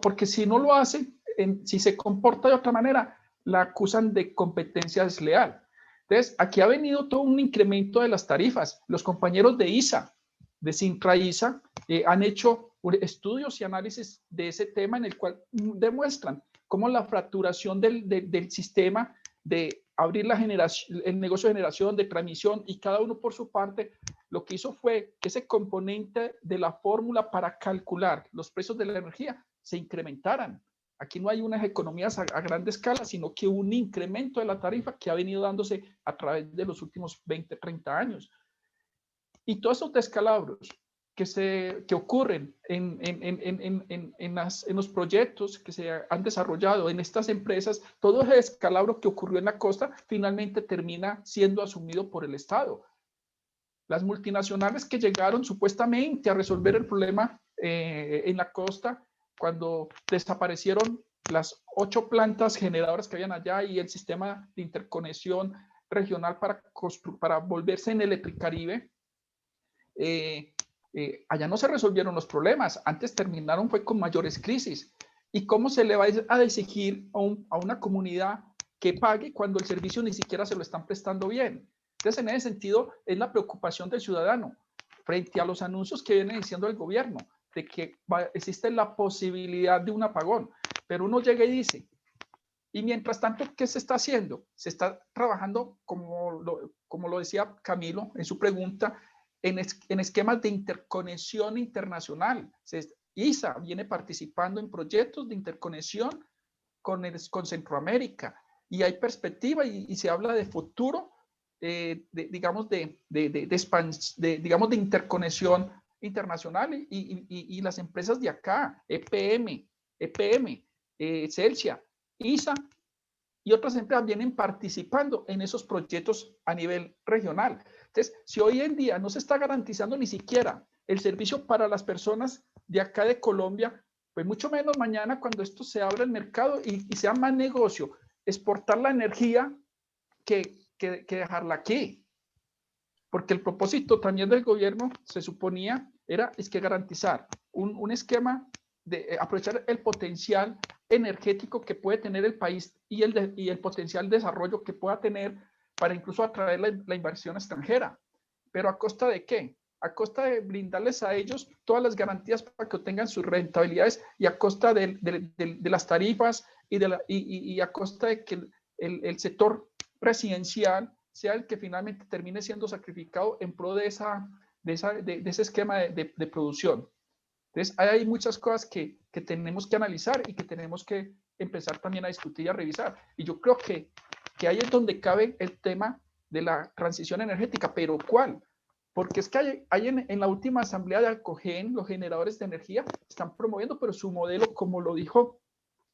porque si no lo hace, si se comporta de otra manera, la acusan de competencia desleal. Entonces, aquí ha venido todo un incremento de las tarifas. Los compañeros de ISA, de Sintra-ISA, han hecho estudios y análisis de ese tema en el cual demuestran cómo la fracturación del sistema de abrir el negocio de generación, de transmisión, y cada uno por su parte, lo que hizo fue que ese componente de la fórmula para calcular los precios de la energía se incrementaran. Aquí no hay unas economías a gran escala, sino que un incremento de la tarifa que ha venido dándose a través de los últimos 20, 30 años. Y todos esos descalabros que ocurren en los proyectos que se han desarrollado en estas empresas, todo ese descalabro que ocurrió en la costa finalmente termina siendo asumido por el Estado. Las multinacionales que llegaron supuestamente a resolver el problema en la costa, cuando desaparecieron las 8 plantas generadoras que habían allá y el sistema de interconexión regional para volverse en Electricaribe, allá no se resolvieron los problemas, antes terminaron fue con mayores crisis. ¿Y cómo se le va a exigir a una comunidad que pague cuando el servicio ni siquiera se lo están prestando bien? Entonces, en ese sentido, es la preocupación del ciudadano frente a los anuncios que viene diciendo el gobierno de que existe la posibilidad de un apagón, pero uno llega y dice, y mientras tanto, ¿qué se está haciendo? Se está trabajando, como lo decía Camilo en su pregunta, en esquemas de interconexión internacional. ISA viene participando en proyectos de interconexión con Centroamérica, y hay perspectiva y se habla de futuro, digamos de interconexión internacional, y las empresas de acá, EPM, Celsia, ISA y otras empresas vienen participando en esos proyectos a nivel regional. Entonces, si hoy en día no se está garantizando ni siquiera el servicio para las personas de acá de Colombia, pues mucho menos mañana cuando esto se abra el mercado y sea más negocio exportar la energía que dejarla aquí. Porque el propósito también del gobierno se suponía es que garantizar un esquema de aprovechar el potencial energético que puede tener el país y el potencial de desarrollo que pueda tener para incluso atraer la inversión extranjera. ¿Pero a costa de qué? A costa de brindarles a ellos todas las garantías para que obtengan sus rentabilidades, y a costa de las tarifas y a costa de que el sector residencial sea el que finalmente termine siendo sacrificado en pro de ese esquema de producción. Entonces, hay muchas cosas que tenemos que analizar y que tenemos que empezar también a discutir y a revisar. Y yo creo que ahí es donde cabe el tema de la transición energética, pero ¿cuál? Porque es que hay en la última asamblea de Alcogen, los generadores de energía están promoviendo, pero su modelo, como lo dijo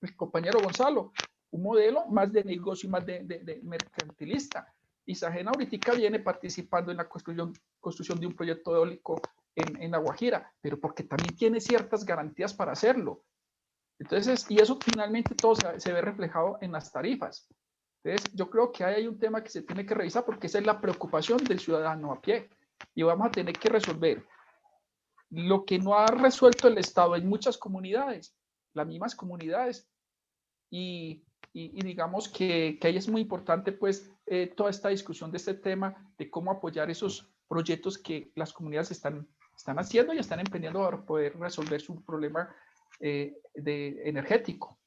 el compañero Gonzalo, un modelo más de negocio y más de mercantilista. Y Sagena ahorita viene participando en la construcción de un proyecto eólico en La Guajira, pero porque también tiene ciertas garantías para hacerlo. Entonces, y eso finalmente todo se ve reflejado en las tarifas. Entonces, yo creo que hay un tema que se tiene que revisar porque esa es la preocupación del ciudadano a pie. Y vamos a tener que resolver lo que no ha resuelto el Estado en muchas comunidades, las mismas comunidades. Y digamos que ahí es muy importante pues toda esta discusión de este tema de cómo apoyar esos proyectos que las comunidades están haciendo y están emprendiendo para poder resolver su problema energético.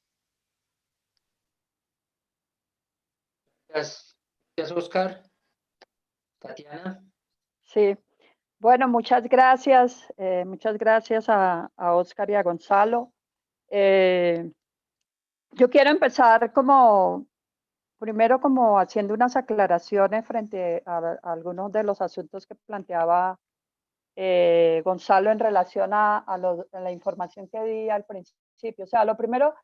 Gracias, Oscar. Tatiana. Sí, bueno, muchas gracias a Oscar y a Gonzalo. Yo quiero empezar primero como haciendo unas aclaraciones frente a algunos de los asuntos que planteaba Gonzalo en relación a la información que di al principio. O sea, lo primero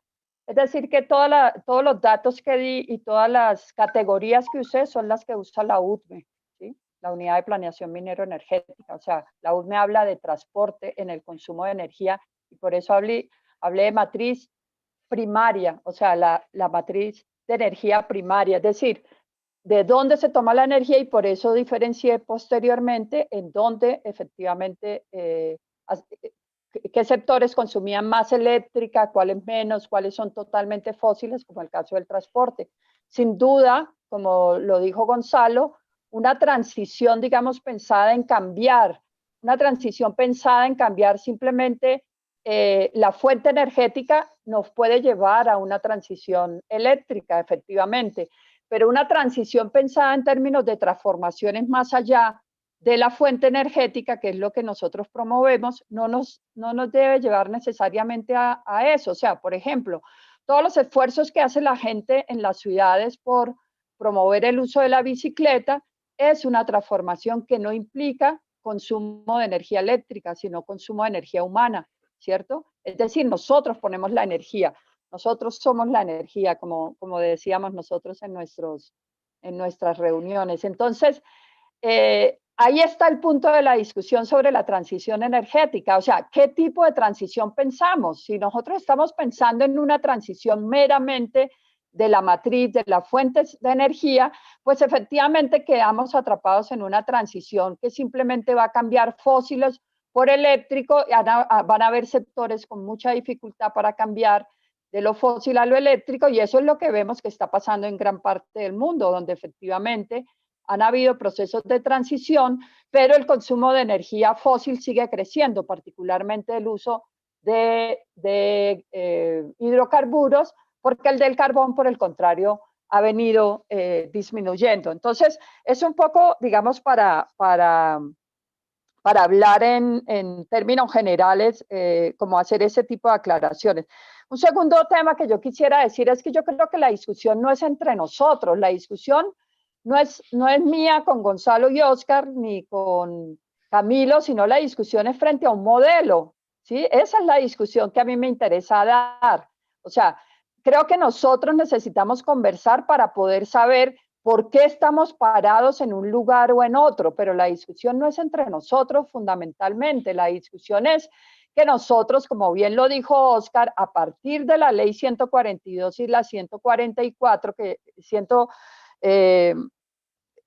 es decir que todos los datos que di y todas las categorías que usé son las que usa la UTME, ¿sí? La Unidad de Planeación Minero Energética. O sea, la UTME habla de transporte en el consumo de energía y por eso hablé de matriz primaria, o sea, la matriz de energía primaria, es decir, de dónde se toma la energía y por eso diferencié posteriormente en dónde efectivamente, qué sectores consumían más eléctrica, cuáles menos, cuáles son totalmente fósiles, como el caso del transporte. Sin duda, como lo dijo Gonzalo, una transición, digamos, pensada en cambiar simplemente la fuente energética nos puede llevar a una transición eléctrica, efectivamente, pero una transición pensada en términos de transformaciones más allá de la fuente energética, que es lo que nosotros promovemos, no nos debe llevar necesariamente a eso. O sea, por ejemplo, todos los esfuerzos que hace la gente en las ciudades por promover el uso de la bicicleta es una transformación que no implica consumo de energía eléctrica, sino consumo de energía humana, ¿cierto? Es decir, nosotros ponemos la energía, nosotros somos la energía, como decíamos nosotros en nuestras reuniones. Entonces, ahí está el punto de la discusión sobre la transición energética. O sea, ¿qué tipo de transición pensamos? Si nosotros estamos pensando en una transición meramente de la matriz, de las fuentes de energía, pues efectivamente quedamos atrapados en una transición que simplemente va a cambiar fósiles por eléctrico. Van a haber sectores con mucha dificultad para cambiar de lo fósil a lo eléctrico, y eso es lo que vemos que está pasando en gran parte del mundo, donde efectivamente han habido procesos de transición, pero el consumo de energía fósil sigue creciendo, particularmente el uso de hidrocarburos, porque el del carbón, por el contrario, ha venido disminuyendo. Entonces, es un poco, digamos, para hablar en términos generales, como hacer ese tipo de aclaraciones. Un segundo tema que yo quisiera decir es que yo creo que la discusión no es entre nosotros, la discusión no es mía con Gonzalo y Oscar, ni con Camilo, sino la discusión es frente a un modelo, ¿sí? Esa es la discusión que a mí me interesa dar. O sea, creo que nosotros necesitamos conversar para poder saber por qué estamos parados en un lugar o en otro, pero la discusión no es entre nosotros fundamentalmente, la discusión es que nosotros, como bien lo dijo Oscar, a partir de la ley 142 y la 144,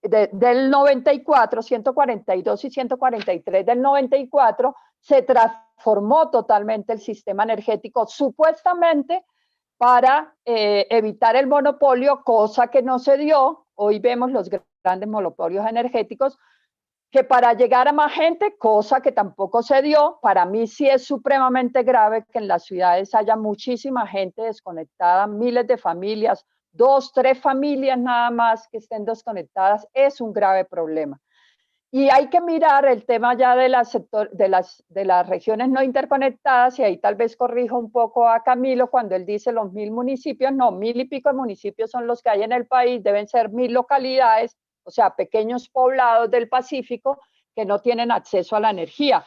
del 94, 142 y 143 del 94, se transformó totalmente el sistema energético, supuestamente para evitar el monopolio, cosa que no se dio. Hoy vemos los grandes monopolios energéticos, que para llegar a más gente, cosa que tampoco se dio. Para mí sí es supremamente grave que en las ciudades haya muchísima gente desconectada, miles de familias, 2, 3 familias nada más que estén desconectadas, es un grave problema. Y hay que mirar el tema ya de las regiones no interconectadas, y ahí tal vez corrijo un poco a Camilo cuando él dice los 1000 municipios, no, 1000 y pico de municipios son los que hay en el país, deben ser 1000 localidades, o sea, pequeños poblados del Pacífico que no tienen acceso a la energía.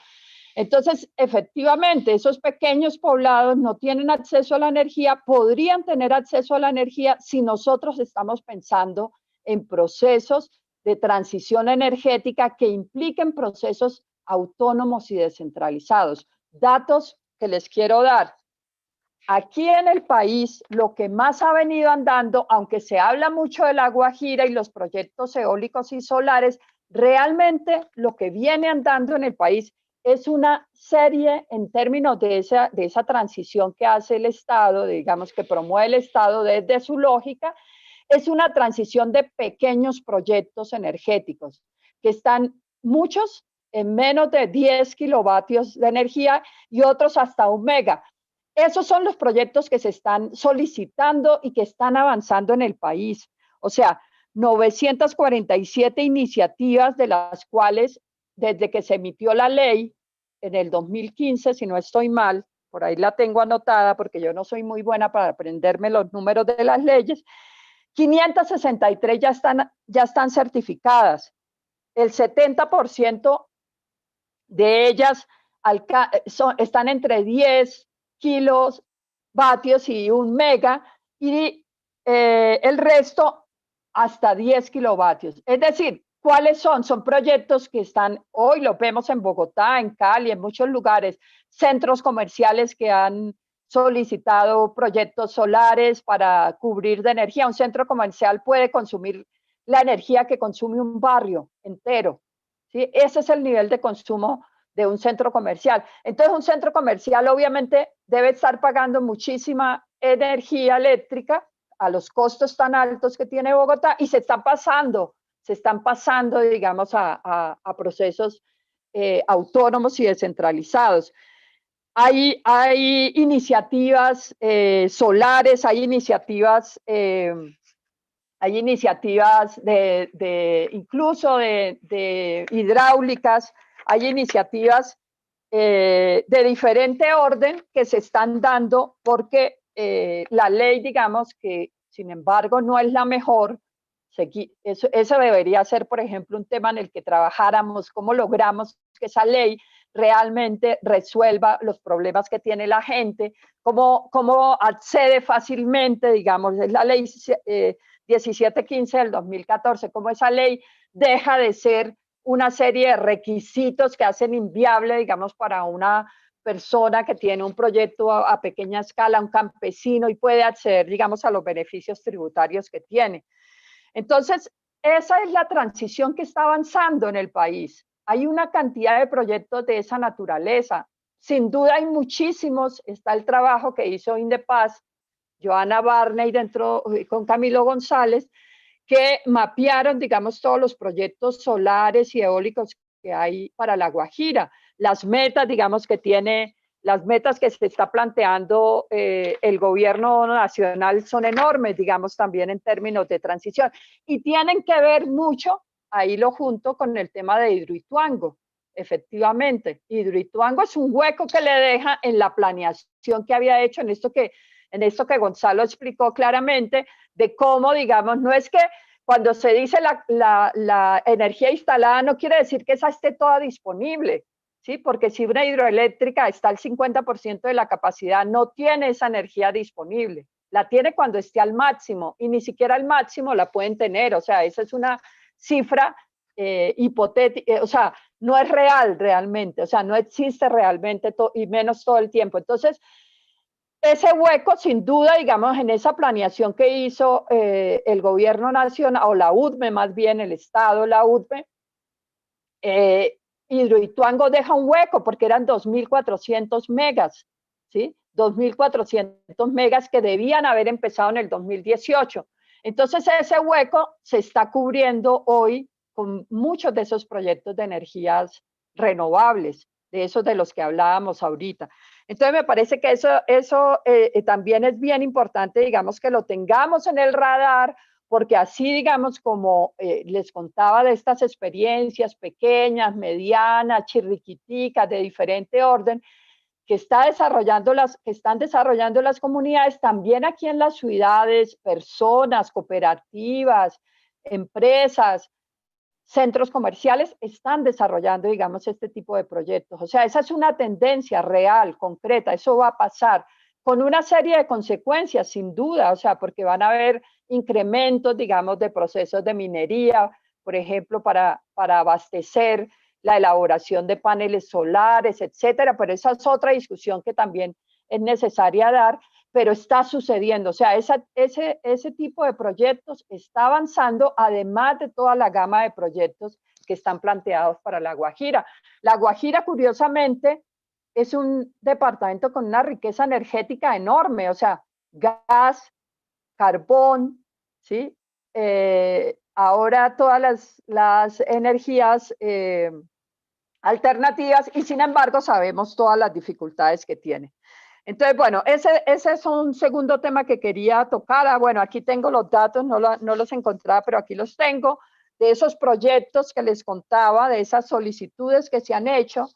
Entonces, efectivamente, esos pequeños poblados no tienen acceso a la energía, podrían tener acceso a la energía si nosotros estamos pensando en procesos de transición energética que impliquen procesos autónomos y descentralizados. Datos que les quiero dar. Aquí en el país, lo que más ha venido andando, aunque se habla mucho de la Guajira y los proyectos eólicos y solares, realmente lo que viene andando en el país es una serie en términos de esa transición que hace el Estado, digamos que promueve el Estado desde su lógica, es una transición de pequeños proyectos energéticos, que están muchos en menos de 10 kilovatios de energía y otros hasta 1 mega. Esos son los proyectos que se están solicitando y que están avanzando en el país. O sea, 947 iniciativas, de las cuales desde que se emitió la ley en el 2015, si no estoy mal, por ahí la tengo anotada porque yo no soy muy buena para aprenderme los números de las leyes, 563 ya están certificadas. El 70% de ellas están entre 10 kilovatios y 1 mega, y el resto hasta 10 kilovatios. Es decir, ¿cuáles son? Son proyectos que están, hoy lo vemos en Bogotá, en Cali, en muchos lugares, centros comerciales que han solicitado proyectos solares para cubrir de energía. Un centro comercial puede consumir la energía que consume un barrio entero, ¿sí? Ese es el nivel de consumo de un centro comercial. Entonces, un centro comercial obviamente debe estar pagando muchísima energía eléctrica a los costos tan altos que tiene Bogotá, y se están pasando, digamos, a procesos autónomos y descentralizados. Hay iniciativas solares, hay iniciativas incluso de hidráulicas, hay iniciativas de diferente orden que se están dando porque la ley, digamos, que sin embargo no es la mejor. Eso debería ser, por ejemplo, un tema en el que trabajáramos, cómo logramos que esa ley realmente resuelva los problemas que tiene la gente, cómo accede fácilmente, digamos, es la ley 1715 del 2014, cómo esa ley deja de ser una serie de requisitos que hacen inviable, digamos, para una persona que tiene un proyecto a pequeña escala, un campesino, y puede acceder, digamos, a los beneficios tributarios que tiene. Entonces, esa es la transición que está avanzando en el país. Hay una cantidad de proyectos de esa naturaleza. Sin duda hay muchísimos. Está el trabajo que hizo Indepaz, Joana Barney, con Camilo González, que mapearon, digamos, todos los proyectos solares y eólicos que hay para La Guajira. Las metas, digamos, las metas que se está planteando el gobierno nacional son enormes, digamos, también en términos de transición. Y tienen que ver mucho, ahí lo junto, con el tema de Hidroituango. Efectivamente, Hidroituango es un hueco que le deja en la planeación que había hecho, en esto que Gonzalo explicó claramente, de cómo, digamos, no es que cuando se dice la energía instalada no quiere decir que esa esté toda disponible, ¿sí? Porque si una hidroeléctrica está al 50% de la capacidad, no tiene esa energía disponible. La tiene cuando esté al máximo, y ni siquiera al máximo la pueden tener. O sea, esa es una cifra hipotética, o sea, no es real realmente, o sea, no existe realmente, y menos todo el tiempo. Entonces, ese hueco, sin duda, digamos, en esa planeación que hizo el gobierno nacional, o la UDME más bien, el Estado, la UDME, Hidroituango deja un hueco porque eran 2.400 megas, ¿sí? 2.400 megas que debían haber empezado en el 2018. Entonces, ese hueco se está cubriendo hoy con muchos de esos proyectos de energías renovables, de esos de los que hablábamos ahorita. Entonces, me parece que eso también es bien importante, digamos, que lo tengamos en el radar, porque así, digamos, como les contaba de estas experiencias pequeñas, medianas, chirriquiticas, de diferente orden, que están desarrollando las comunidades, también aquí en las ciudades, personas, cooperativas, empresas, centros comerciales están desarrollando, digamos, este tipo de proyectos. O sea, esa es una tendencia real, concreta, eso va a pasar con una serie de consecuencias, sin duda, o sea, porque van a haber incrementos, digamos, de procesos de minería, por ejemplo, para abastecer la elaboración de paneles solares, etcétera, pero esa es otra discusión que también es necesaria dar, pero está sucediendo, o sea, ese tipo de proyectos está avanzando, además de toda la gama de proyectos que están planteados para La Guajira. La Guajira, curiosamente, es un departamento con una riqueza energética enorme, o sea, gas, carbón, ¿sí? Ahora todas las energías alternativas, y sin embargo sabemos todas las dificultades que tiene. Entonces, bueno, ese es un segundo tema que quería tocar. Bueno, aquí tengo los datos, no los encontraba, pero aquí los tengo, de esos proyectos que les contaba, de esas solicitudes que se han hecho.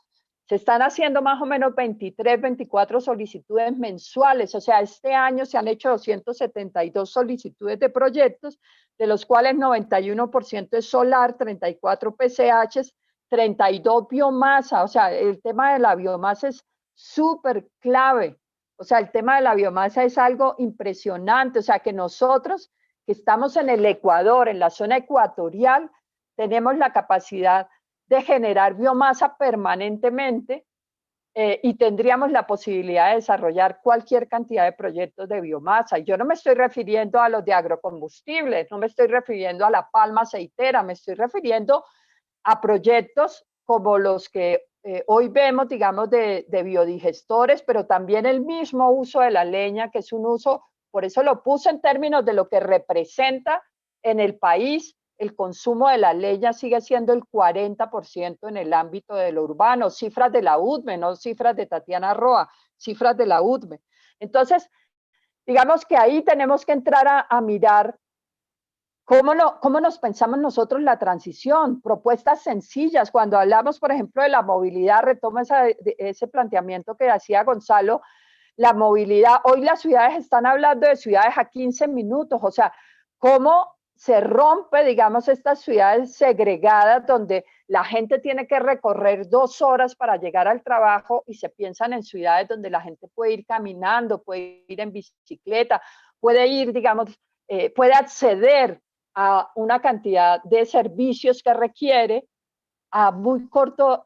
Se están haciendo más o menos 23, 24 solicitudes mensuales. O sea, este año se han hecho 272 solicitudes de proyectos, de los cuales 91% es solar, 34 PCHs, 32 biomasa. O sea, el tema de la biomasa es súper clave. O sea, el tema de la biomasa es algo impresionante. O sea, que nosotros que estamos en el Ecuador, en la zona ecuatorial, tenemos la capacidad de generar biomasa permanentemente y tendríamos la posibilidad de desarrollar cualquier cantidad de proyectos de biomasa. Y yo no me estoy refiriendo a los de agrocombustibles, no me estoy refiriendo a la palma aceitera, me estoy refiriendo a proyectos como los que hoy vemos, digamos, de biodigestores, pero también el mismo uso de la leña, que es un uso, por eso lo puse en términos de lo que representa en el país. El consumo de la leña sigue siendo el 40% en el ámbito de lo urbano, cifras de la UDME, no cifras de Tatiana Roa, cifras de la UDME. Entonces, digamos que ahí tenemos que entrar a mirar ¿cómo nos pensamos nosotros la transición? Propuestas sencillas. Cuando hablamos, por ejemplo, de la movilidad, retomo ese planteamiento que hacía Gonzalo, la movilidad. Hoy las ciudades están hablando de ciudades a 15 minutos. O sea, ¿cómo se rompe, digamos, estas ciudades segregadas donde la gente tiene que recorrer 2 horas para llegar al trabajo y se piensan en ciudades donde la gente puede ir caminando, puede ir en bicicleta, puede ir, digamos, puede acceder a una cantidad de servicios que requiere a muy corto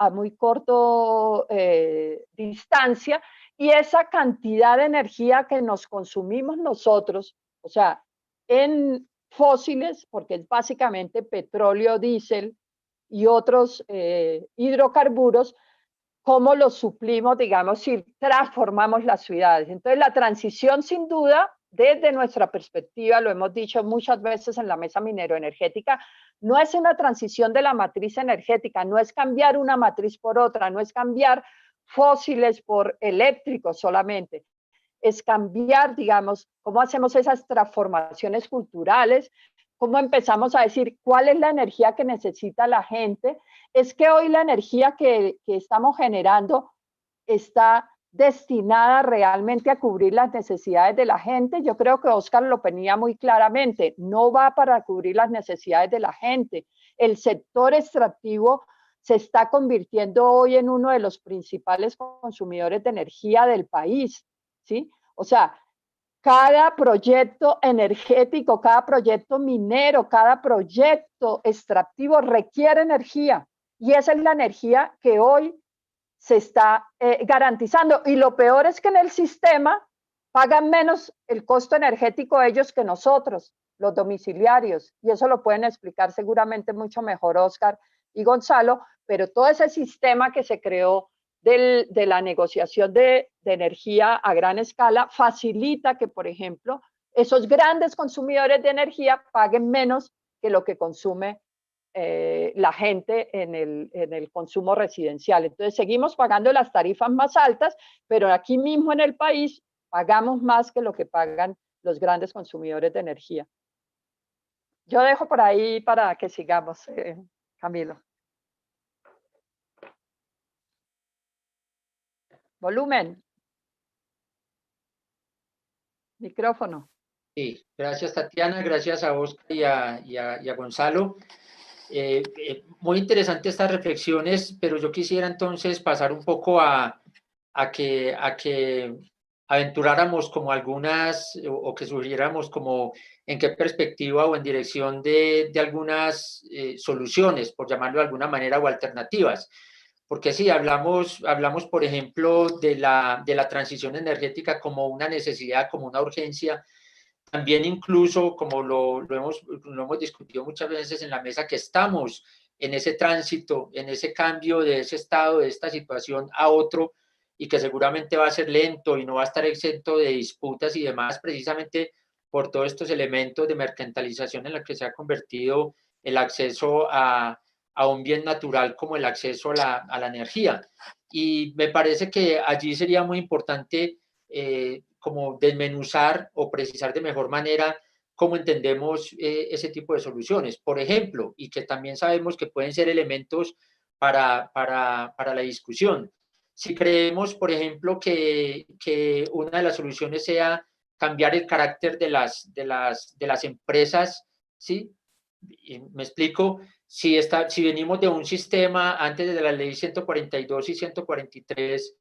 distancia, y esa cantidad de energía que nos consumimos nosotros, o sea, en fósiles, porque es básicamente petróleo, diésel y otros hidrocarburos, cómo los suplimos, digamos, si transformamos las ciudades. Entonces, la transición, sin duda, desde nuestra perspectiva, lo hemos dicho muchas veces en la mesa mineroenergética, no es una transición de la matriz energética, no es cambiar una matriz por otra, no es cambiar fósiles por eléctricos solamente, es cambiar, digamos, cómo hacemos esas transformaciones culturales, cómo empezamos a decir cuál es la energía que necesita la gente. Es que hoy la energía que estamos generando está destinada realmente a cubrir las necesidades de la gente. Yo creo que Oscar lo ponía muy claramente, no va para cubrir las necesidades de la gente. El sector extractivo se está convirtiendo hoy en uno de los principales consumidores de energía del país, ¿sí? O sea, cada proyecto energético, cada proyecto minero, cada proyecto extractivo requiere energía, y esa es la energía que hoy se está garantizando. Y lo peor es que en el sistema pagan menos el costo energético ellos que nosotros, los domiciliarios, y eso lo pueden explicar seguramente mucho mejor Oscar y Gonzalo, pero todo ese sistema que se creó de la negociación de energía a gran escala facilita que, por ejemplo, esos grandes consumidores de energía paguen menos que lo que consume la gente en el consumo residencial. Entonces seguimos pagando las tarifas más altas, pero aquí mismo en el país pagamos más que lo que pagan los grandes consumidores de energía. Yo dejo por ahí para que sigamos, Camilo. Volumen. Micrófono. Sí, gracias Tatiana, gracias a Oscar y a Gonzalo. Muy interesante estas reflexiones, pero yo quisiera entonces pasar un poco a que aventuráramos como algunas, o que sugiriéramos como en qué perspectiva o en dirección de algunas soluciones, por llamarlo de alguna manera, o alternativas. Porque sí, hablamos, por ejemplo, de la transición energética como una necesidad, como una urgencia. También incluso, como lo hemos discutido muchas veces en la mesa, que estamos en ese tránsito, en ese cambio de ese estado, de esta situación a otro, y que seguramente va a ser lento y no va a estar exento de disputas y demás, precisamente por todos estos elementos de mercantilización en la que se ha convertido el acceso a un bien natural como el acceso a la energía. Y me parece que allí sería muy importante como desmenuzar o precisar de mejor manera cómo entendemos ese tipo de soluciones. Por ejemplo, y que también sabemos que pueden ser elementos para la discusión. Si creemos, por ejemplo, que una de las soluciones sea cambiar el carácter de las empresas, ¿sí? Y me explico, si venimos de un sistema antes de la ley 142 y 143,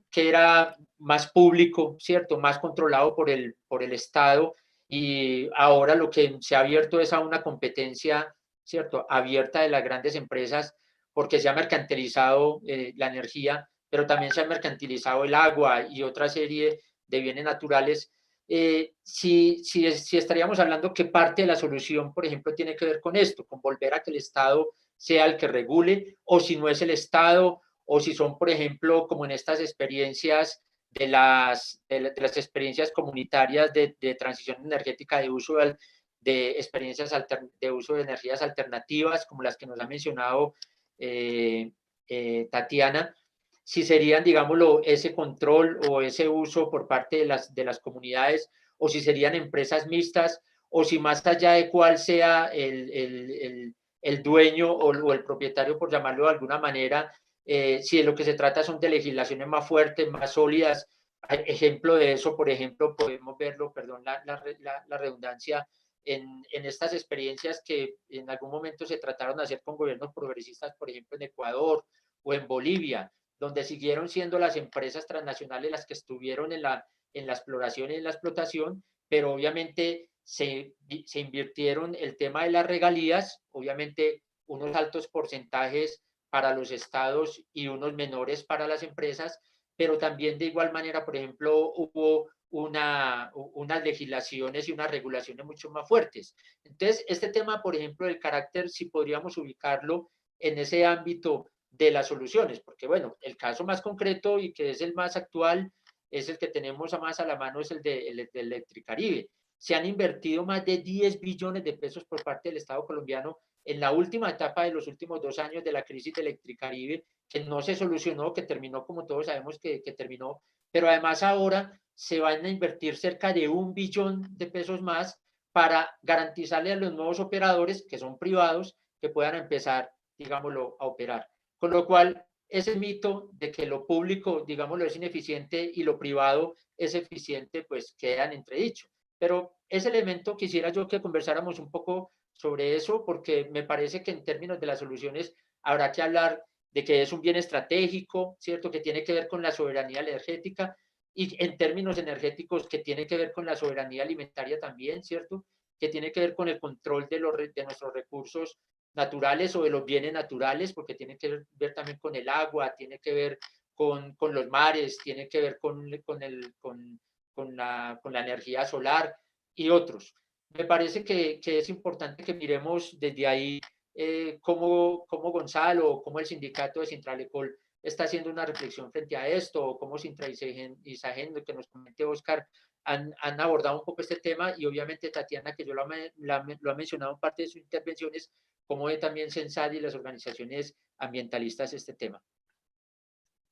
que era más público, ¿cierto? Más controlado por el Estado, y ahora lo que se ha abierto es a una competencia, ¿cierto? Abierta de las grandes empresas, porque se ha mercantilizado la energía, pero también se ha mercantilizado el agua y otra serie de bienes naturales. Si estaríamos hablando que parte de la solución, por ejemplo, tiene que ver con esto, con volver a que el Estado sea el que regule, o si no es el Estado, o si son, por ejemplo, como en estas experiencias de las experiencias comunitarias de transición energética, de uso de experiencias de uso de energías alternativas, como las que nos ha mencionado Tatiana, si serían, digámoslo, ese control o ese uso por parte de las comunidades, o si serían empresas mixtas, o si más allá de cuál sea el dueño o el propietario, por llamarlo de alguna manera, si de lo que se trata son de legislaciones más fuertes, más sólidas. Ejemplo de eso, por ejemplo, podemos verlo, perdón la redundancia, en estas experiencias que en algún momento se trataron de hacer con gobiernos progresistas, por ejemplo, en Ecuador o en Bolivia, donde siguieron siendo las empresas transnacionales las que estuvieron en la exploración y en la explotación, pero obviamente se invirtieron el tema de las regalías, obviamente unos altos porcentajes para los estados y unos menores para las empresas, pero también de igual manera, por ejemplo, hubo unas legislaciones y unas regulaciones mucho más fuertes. Entonces, este tema, por ejemplo, del carácter, si podríamos ubicarlo en ese ámbito de las soluciones, porque bueno, el caso más concreto y que es el más actual es el que tenemos más a la mano, es el de Electricaribe. Se han invertido más de 10 billones de pesos por parte del Estado colombiano en la última etapa de los últimos 2 años de la crisis de Electricaribe, que no se solucionó, que terminó como todos sabemos que terminó, pero además ahora se van a invertir cerca de 1 billón de pesos más para garantizarle a los nuevos operadores, que son privados, que puedan empezar, digámoslo, a operar. Con lo cual, ese mito de que lo público, digámoslo, es ineficiente y lo privado es eficiente, pues queda en entredicho. Pero ese elemento quisiera yo que conversáramos un poco sobre eso, porque me parece que en términos de las soluciones habrá que hablar de que es un bien estratégico, ¿cierto? Que tiene que ver con la soberanía energética, y en términos energéticos que tiene que ver con la soberanía alimentaria también, ¿cierto? Que tiene que ver con el control de nuestros recursos naturales o de los bienes naturales, porque tiene que ver también con el agua, tiene que ver con los mares, tiene que ver con la energía solar y otros. Me parece que es importante que miremos desde ahí cómo Gonzalo, cómo el sindicato de Sintralecol está haciendo una reflexión frente a esto, o cómo Sintra y Sagen, que nos comente Oscar, han abordado un poco este tema, y obviamente Tatiana, que yo lo ha mencionado en parte de sus intervenciones, como ve también Censad y las organizaciones ambientalistas este tema.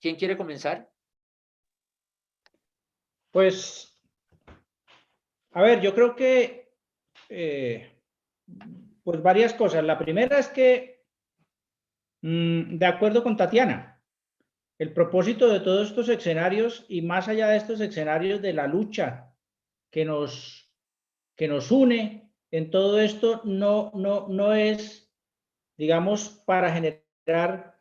¿Quién quiere comenzar? Pues, a ver, yo creo que pues varias cosas. La primera es que, de acuerdo con Tatiana, el propósito de todos estos escenarios, y más allá de estos escenarios de la lucha que nos une en todo esto, no es, digamos, para generar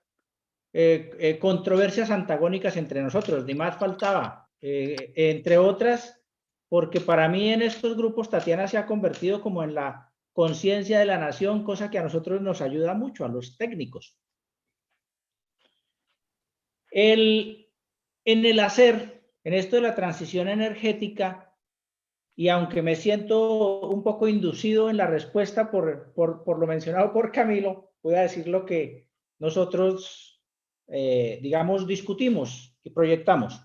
controversias antagónicas entre nosotros, ni más faltaba, entre otras, porque para mí en estos grupos Tatiana se ha convertido como en la conciencia de la nación, cosa que a nosotros nos ayuda mucho, a los técnicos. En el hacer, en esto de la transición energética, y aunque me siento un poco inducido en la respuesta por lo mencionado por Camilo, voy a decir lo que nosotros, digamos, discutimos y proyectamos.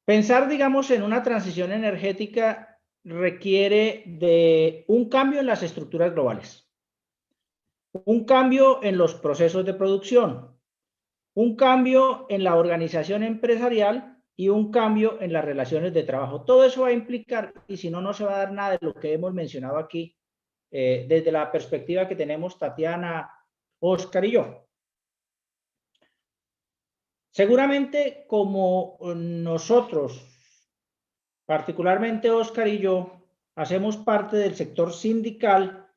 Pensar, digamos, en una transición energética requiere de un cambio en las estructuras globales, un cambio en los procesos de producción, un cambio en la organización empresarial y un cambio en las relaciones de trabajo. Todo eso va a implicar, y si no, no se va a dar nada de lo que hemos mencionado aquí, desde la perspectiva que tenemos Tatiana, Oscar y yo. Seguramente como nosotros, particularmente Oscar y yo, hacemos parte del sector sindical,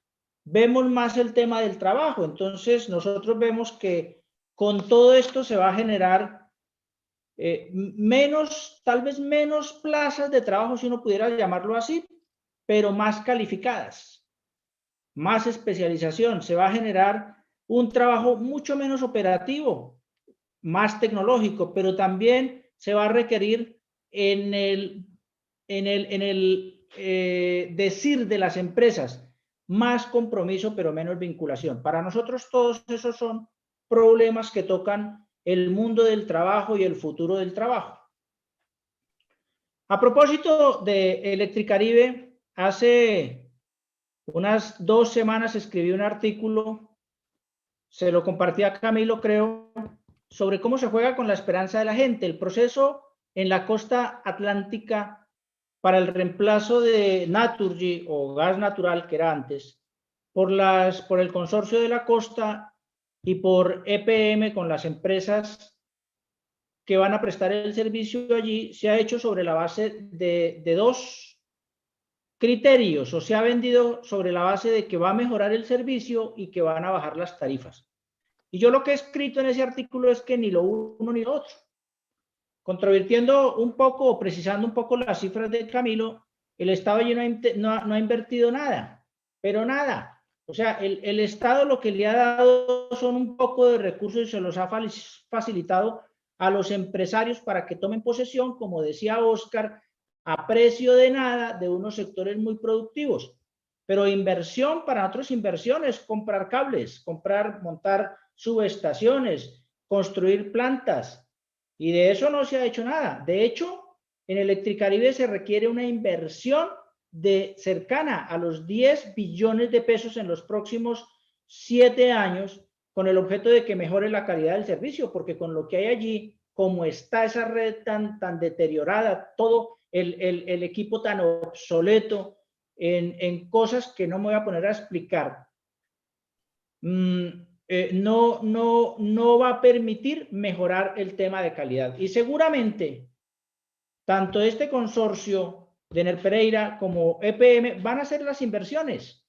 vemos más el tema del trabajo. Entonces nosotros vemos que con todo esto se va a generar tal vez menos plazas de trabajo, si uno pudiera llamarlo así, pero más calificadas, más especialización. Se va a generar un trabajo mucho menos operativo, más tecnológico, pero también se va a requerir en el decir de las empresas más compromiso, pero menos vinculación. Para nosotros todos esos son problemas que tocan el mundo del trabajo y el futuro del trabajo. A propósito de Electricaribe, hace unas 2 semanas escribí un artículo, se lo compartí a Camilo, creo, sobre cómo se juega con la esperanza de la gente, el proceso en la costa atlántica para el reemplazo de Naturgy o gas natural, que era antes, por el consorcio de la costa y por EPM con las empresas que van a prestar el servicio allí, se ha hecho sobre la base de 2 criterios, o se ha vendido sobre la base de que va a mejorar el servicio y que van a bajar las tarifas. Y yo lo que he escrito en ese artículo es que ni lo uno ni lo otro. Controvirtiendo un poco o precisando un poco las cifras de Camilo, el Estado allí no ha invertido nada, pero nada. O sea, el Estado lo que le ha dado son un poco de recursos y se los ha facilitado a los empresarios para que tomen posesión, como decía Oscar, a precio de nada de unos sectores muy productivos. Pero inversión, para nosotros inversión es comprar cables, montar subestaciones, construir plantas, y de eso no se ha hecho nada. De hecho, en Electricaribe se requiere una inversión cercana a los 10 billones de pesos en los próximos 7 años, con el objeto de que mejore la calidad del servicio, porque con lo que hay allí, como está esa red tan deteriorada, todo el equipo tan obsoleto en cosas que no me voy a poner a explicar, no va a permitir mejorar el tema de calidad. Y seguramente, tanto este consorcio de Enel Pereira como EPM van a hacer las inversiones,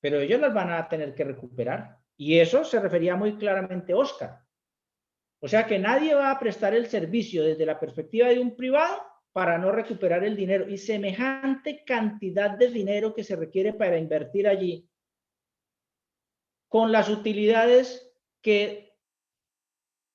pero ellos las van a tener que recuperar. Y eso se refería muy claramente a Oscar. O sea que nadie va a prestar el servicio desde la perspectiva de un privado para no recuperar el dinero. Y semejante cantidad de dinero que se requiere para invertir allí, con las utilidades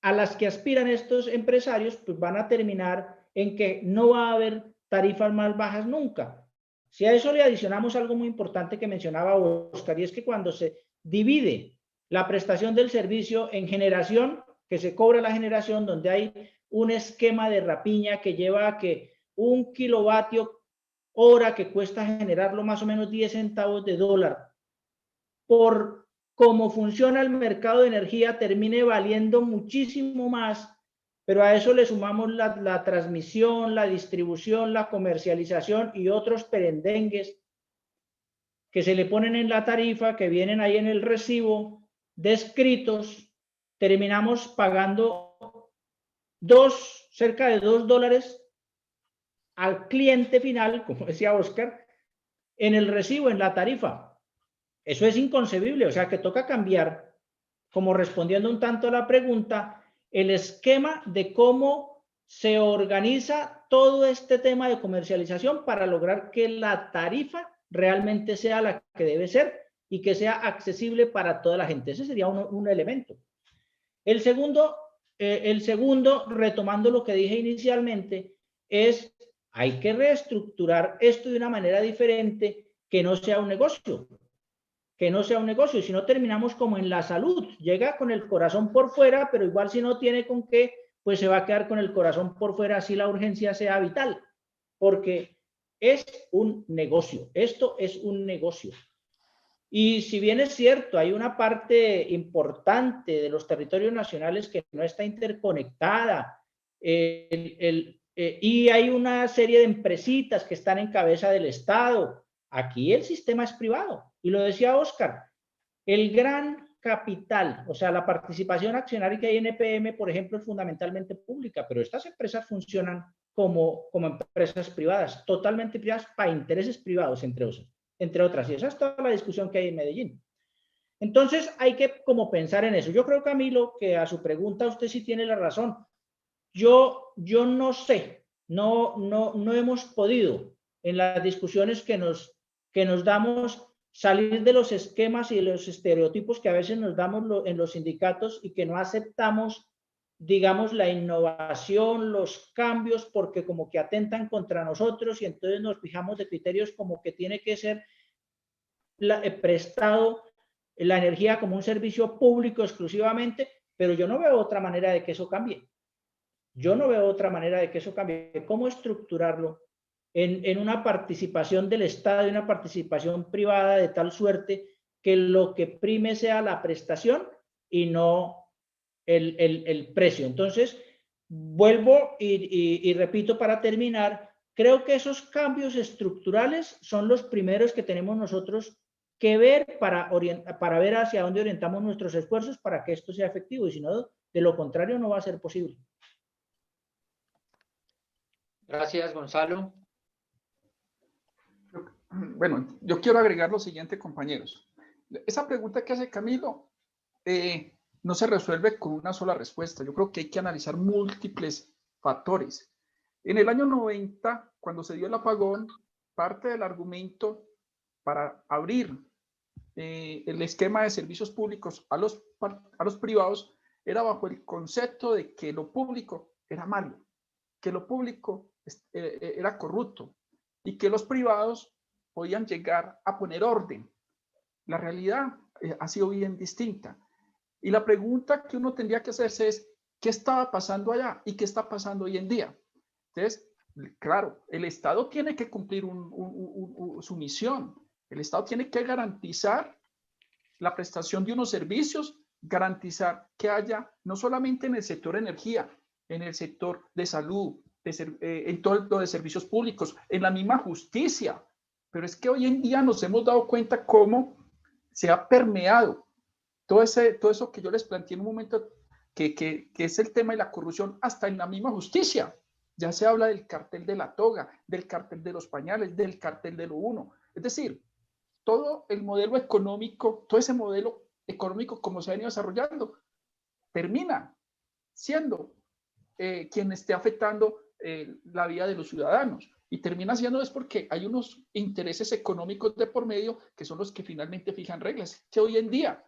a las que aspiran estos empresarios, pues van a terminar en que no va a haber tarifas más bajas nunca. Si a eso le adicionamos algo muy importante que mencionaba Oscar, y es que cuando se divide la prestación del servicio en generación, que se cobra la generación, donde hay un esquema de rapiña que lleva a que 1 kilovatio hora que cuesta generarlo más o menos 10 centavos de dólar, por cómo funciona el mercado de energía, termine valiendo muchísimo más, pero a eso le sumamos la transmisión, la distribución, la comercialización y otros perendengues que se le ponen en la tarifa, que vienen ahí en el recibo descritos, terminamos pagando cerca de $2 al cliente final, como decía Oscar, en el recibo, en la tarifa. Eso es inconcebible, o sea que toca cambiar, como respondiendo un tanto a la pregunta, el esquema de cómo se organiza todo este tema de comercialización para lograr que la tarifa realmente sea la que debe ser y que sea accesible para toda la gente. Ese sería un elemento. El segundo, retomando lo que dije inicialmente, es hay que reestructurar esto de una manera diferente, que no sea un negocio. Que no sea un negocio, y si no terminamos como en la salud, llega con el corazón por fuera, pero igual si no tiene con qué, pues se va a quedar con el corazón por fuera, así la urgencia sea vital, porque es un negocio, esto es un negocio. Y si bien es cierto, hay una parte importante de los territorios nacionales que no está interconectada, y hay una serie de empresitas que están en cabeza del Estado. Aquí el sistema es privado. Y lo decía Oscar, el gran capital, o sea, la participación accionaria que hay en EPM, por ejemplo, es fundamentalmente pública, pero estas empresas funcionan como empresas privadas, totalmente privadas para intereses privados, entre otras. Y esa es toda la discusión que hay en Medellín. Entonces, hay que como pensar en eso. Yo creo, Camilo, que a su pregunta usted sí tiene la razón. Yo no sé, no hemos podido en las discusiones que nos damos salir de los esquemas y de los estereotipos que a veces nos damos en los sindicatos y que no aceptamos, digamos, la innovación, los cambios, porque como que atentan contra nosotros y entonces nos fijamos de criterios como que tiene que ser prestado la energía como un servicio público exclusivamente, pero yo no veo otra manera de que eso cambie. Yo no veo otra manera de que eso cambie. ¿Cómo estructurarlo en una participación del Estado y una participación privada de tal suerte que lo que prime sea la prestación y no el precio? Entonces, vuelvo y repito para terminar, creo que esos cambios estructurales son los primeros que tenemos nosotros que ver para ver hacia dónde orientamos nuestros esfuerzos para que esto sea efectivo, y si no, de lo contrario no va a ser posible. Gracias, Gonzalo. Bueno, yo quiero agregar lo siguiente, compañeros. Esa pregunta que hace Camilo no se resuelve con una sola respuesta. Yo creo que hay que analizar múltiples factores. En el año 90, cuando se dio el apagón, parte del argumento para abrir el esquema de servicios públicos a los privados era bajo el concepto de que lo público era malo, que lo público era corrupto y que los privados podían llegar a poner orden. La realidad ha sido bien distinta. Y la pregunta que uno tendría que hacerse es, ¿qué estaba pasando allá y qué está pasando hoy en día? Entonces, claro, el Estado tiene que cumplir su misión. El Estado tiene que garantizar la prestación de unos servicios, garantizar que haya, no solamente en el sector energía, en el sector de salud, en todo lo de servicios públicos, en la misma justicia. Pero es que hoy en día nos hemos dado cuenta cómo se ha permeado todo eso que yo les planteé en un momento, que es el tema de la corrupción, hasta en la misma justicia. Ya se habla del cartel de la toga, del cartel de los pañales, del cartel de lo uno. Es decir, todo el modelo económico, todo ese modelo económico como se ha venido desarrollando, termina siendo quien esté afectando la vida de los ciudadanos. Y termina siendo es porque hay unos intereses económicos de por medio que son los que finalmente fijan reglas. Que hoy en día,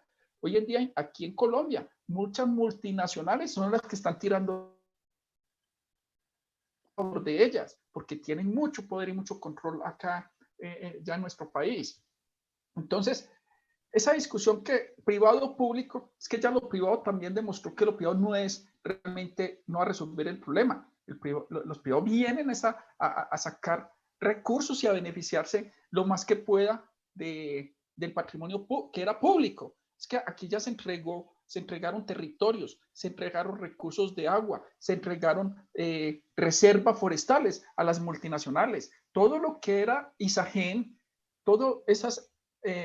aquí en Colombia, muchas multinacionales son las que están tirando de ellas, porque tienen mucho poder y mucho control acá ya en nuestro país. Entonces, esa discusión que privado o público, es que ya lo privado también demostró que lo privado no es realmente, no a resolver el problema. Los privados vienen a sacar recursos y a beneficiarse lo más que pueda del patrimonio que era público. Es que aquí ya se entregaron territorios, se entregaron recursos de agua, se entregaron reservas forestales a las multinacionales. Todo lo que era Isagen, todas esas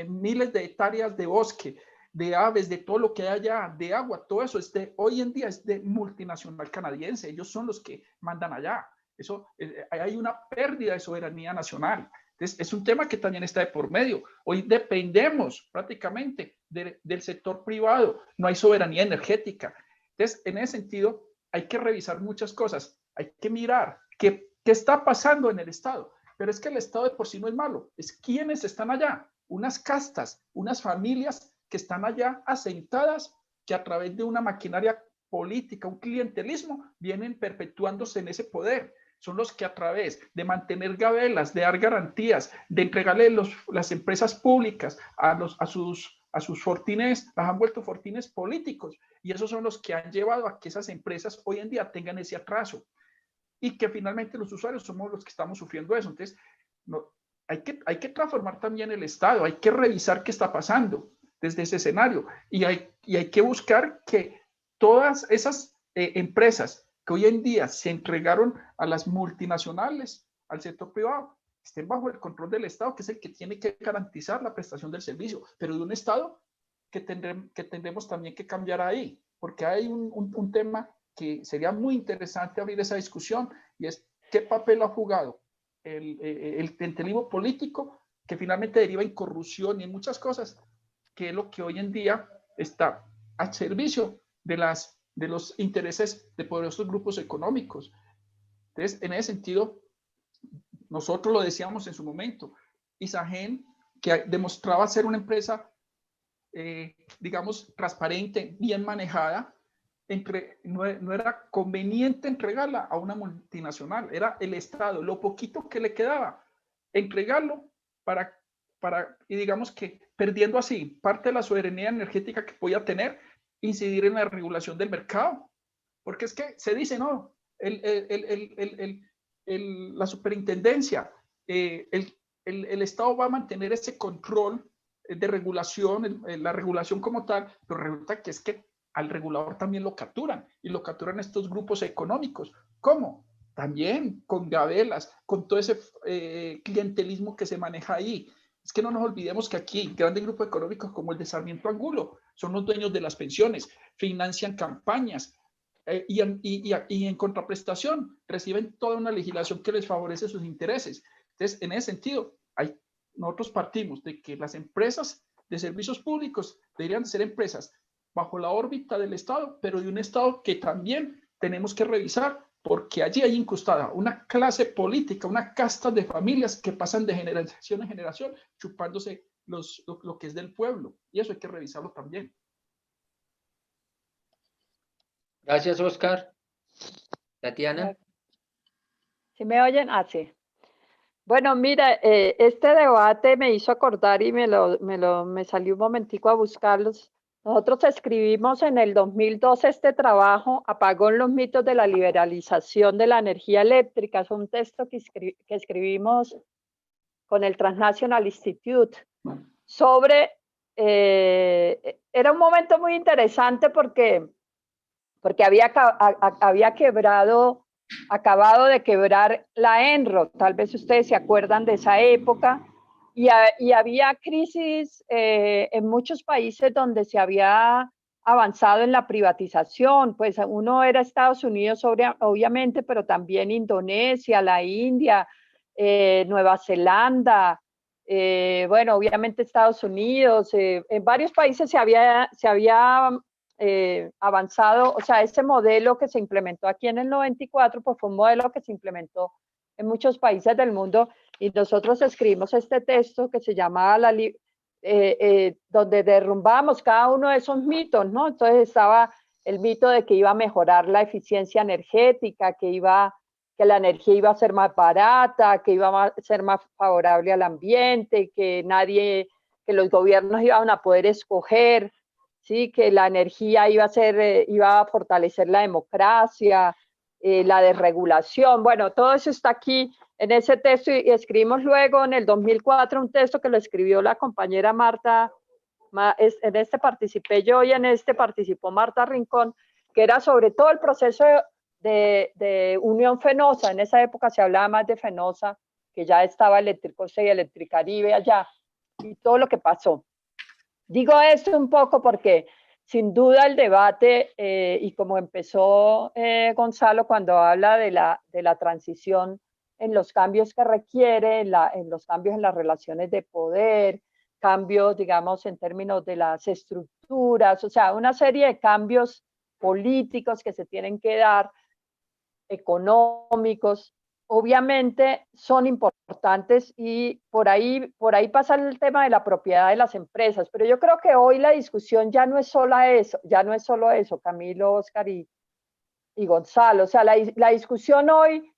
miles de hectáreas de bosque, de aves, de todo lo que hay allá, de agua, todo eso hoy en día es de multinacional canadiense. Ellos son los que mandan allá. Eso, hay una pérdida de soberanía nacional. Entonces, es un tema que también está de por medio. Hoy dependemos prácticamente del sector privado, no hay soberanía energética. Entonces, en ese sentido, hay que revisar muchas cosas, hay que mirar qué está pasando en el Estado. Pero es que el Estado de por sí no es malo, es quienes están allá, unas castas, unas familias que están allá asentadas, que a través de una maquinaria política, un clientelismo, vienen perpetuándose en ese poder. Son los que a través de mantener gabelas, de dar garantías, de entregarle las empresas públicas a sus fortines, las han vuelto fortines políticos. Y esos son los que han llevado a que esas empresas hoy en día tengan ese atraso. Y que finalmente los usuarios somos los que estamos sufriendo eso. Entonces, hay que transformar también el Estado, hay que revisar qué está pasando desde ese escenario. Y hay que buscar que todas esas empresas que hoy en día se entregaron a las multinacionales, al sector privado, estén bajo el control del Estado, que es el que tiene que garantizar la prestación del servicio, pero de un Estado que tendremos también que cambiar ahí, porque hay un tema que sería muy interesante abrir esa discusión, y es qué papel ha jugado el clientelismo político, que finalmente deriva en corrupción y en muchas cosas, que es lo que hoy en día está al servicio de los intereses de poderosos grupos económicos. Entonces, en ese sentido, nosotros lo decíamos en su momento, Isagen, que demostraba ser una empresa, digamos, transparente, bien manejada, no era conveniente entregarla a una multinacional, era el Estado, lo poquito que le quedaba, entregarlo y digamos que perdiendo así parte de la soberanía energética que podía tener, incidir en la regulación del mercado. Porque es que se dice, no, la superintendencia, el Estado va a mantener ese control de regulación, la regulación como tal, pero resulta que es que al regulador también lo capturan, y lo capturan estos grupos económicos. ¿Cómo? También con gabelas, con todo ese clientelismo que se maneja ahí. Es que no nos olvidemos que aquí grandes grupos económicos como el de Sarmiento Angulo son los dueños de las pensiones, financian campañas y en contraprestación reciben toda una legislación que les favorece sus intereses. Entonces, en ese sentido, nosotros partimos de que las empresas de servicios públicos deberían ser empresas bajo la órbita del Estado, pero de un Estado que también tenemos que revisar, porque allí hay incrustada una clase política, una casta de familias que pasan de generación en generación chupándose lo que es del pueblo, y eso hay que revisarlo también. Gracias, Oscar. Tatiana. ¿Sí me oyen? Ah, sí. Bueno, mira, este debate me hizo acordar y me salió un momentico a buscarlos. Nosotros escribimos en el 2012 este trabajo, Apagón, los mitos de la liberalización de la energía eléctrica. Es un texto que escribimos con el Transnational Institute sobre... era un momento muy interesante porque había acabado de quebrar la Enro. Tal vez ustedes se acuerdan de esa época. Y había crisis en muchos países donde se había avanzado en la privatización. Pues uno era Estados Unidos, obviamente, pero también Indonesia, la India, Nueva Zelanda, bueno, obviamente Estados Unidos. En varios países se había avanzado, o sea, ese modelo que se implementó aquí en el 94, pues fue un modelo que se implementó en muchos países del mundo, y nosotros escribimos este texto que se llamaba donde derrumbamos cada uno de esos mitos, ¿no? Entonces estaba el mito de que iba a mejorar la eficiencia energética, que la energía iba a ser más barata, que iba a ser más favorable al ambiente, que los gobiernos iban a poder escoger, ¿sí? Que la energía iba a fortalecer la democracia, la desregulación. Bueno, todo eso está aquí en ese texto, y escribimos luego en el 2004 un texto que lo escribió la compañera Marta, en este participé yo y en este participó Marta Rincón, que era sobre todo el proceso de Unión Fenosa. En esa época se hablaba más de Fenosa, que ya estaba Electricosa y Electricaribe allá, y todo lo que pasó. Digo esto un poco porque sin duda el debate, y como empezó Gonzalo cuando habla de la transición, en los cambios que requiere, en los cambios en las relaciones de poder, cambios, digamos, en términos de las estructuras, o sea, una serie de cambios políticos que se tienen que dar, económicos, obviamente son importantes y por ahí pasa el tema de la propiedad de las empresas, pero yo creo que hoy la discusión ya no es solo eso, Camilo, Oscar y Gonzalo, o sea, la discusión hoy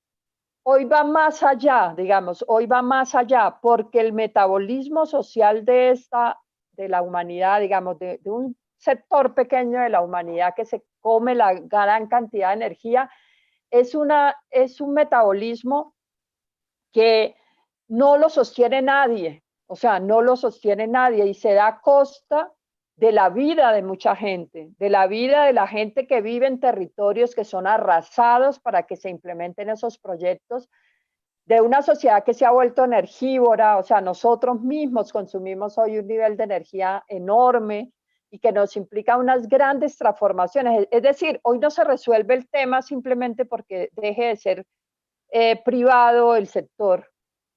va más allá, digamos, hoy va más allá, porque el metabolismo social de la humanidad, digamos, de un sector pequeño de la humanidad que se come la gran cantidad de energía, es un metabolismo que no lo sostiene nadie, o sea, no lo sostiene nadie y se da a costa de la vida de mucha gente, de la vida de la gente que vive en territorios que son arrasados para que se implementen esos proyectos, de una sociedad que se ha vuelto energívora, o sea, nosotros mismos consumimos hoy un nivel de energía enorme y que nos implica unas grandes transformaciones. Es decir, hoy no se resuelve el tema simplemente porque deje de ser privado el sector,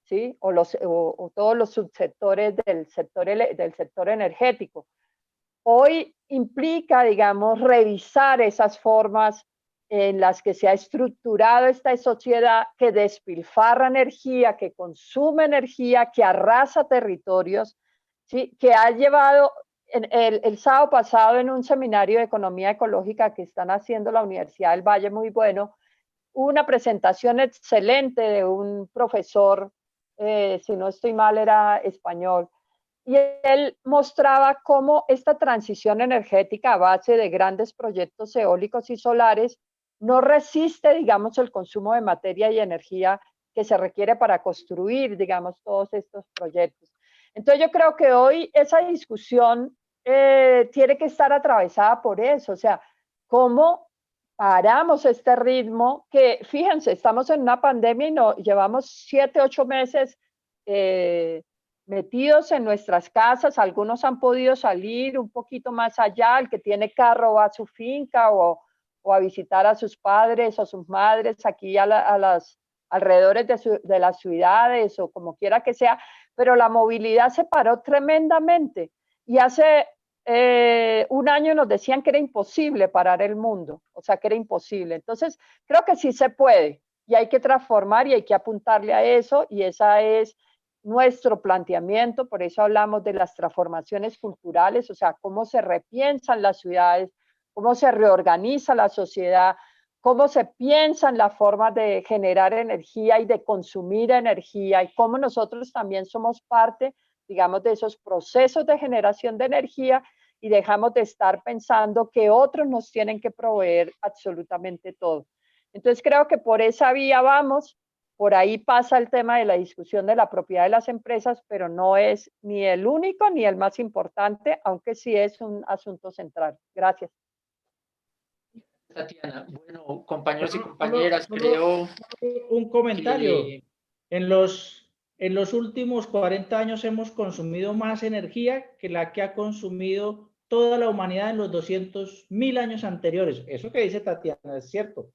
¿sí? O todos los subsectores del sector energético. Hoy implica, digamos, revisar esas formas en las que se ha estructurado esta sociedad que despilfarra energía, que consume energía, que arrasa territorios, ¿sí? Que ha llevado, el sábado pasado en un seminario de economía ecológica que están haciendo la Universidad del Valle, muy bueno, una presentación excelente de un profesor, si no estoy mal era español, y él mostraba cómo esta transición energética a base de grandes proyectos eólicos y solares no resiste, digamos, el consumo de materia y energía que se requiere para construir, digamos, todos estos proyectos. Entonces yo creo que hoy esa discusión tiene que estar atravesada por eso, o sea, cómo paramos este ritmo que, fíjense, estamos en una pandemia y llevamos 7, 8 meses metidos en nuestras casas, algunos han podido salir un poquito más allá, el que tiene carro va a su finca o a visitar a sus padres o sus madres aquí a las alrededores de las ciudades o como quiera que sea, pero la movilidad se paró tremendamente y hace un año nos decían que era imposible parar el mundo, o sea que era imposible. Entonces creo que sí se puede y hay que transformar y hay que apuntarle a eso y esa es nuestro planteamiento, por eso hablamos de las transformaciones culturales, o sea, cómo se repiensan las ciudades, cómo se reorganiza la sociedad, cómo se piensan las formas de generar energía y de consumir energía y cómo nosotros también somos parte, digamos, de esos procesos de generación de energía y dejamos de estar pensando que otros nos tienen que proveer absolutamente todo. Entonces creo que por esa vía vamos. Por ahí pasa el tema de la discusión de la propiedad de las empresas, pero no es ni el único ni el más importante, aunque sí es un asunto central. Gracias. Tatiana, bueno, compañeros y compañeras, creo un comentario. que En los últimos 40 años hemos consumido más energía que la que ha consumido toda la humanidad en los 200.000 años anteriores. Eso que dice Tatiana es cierto.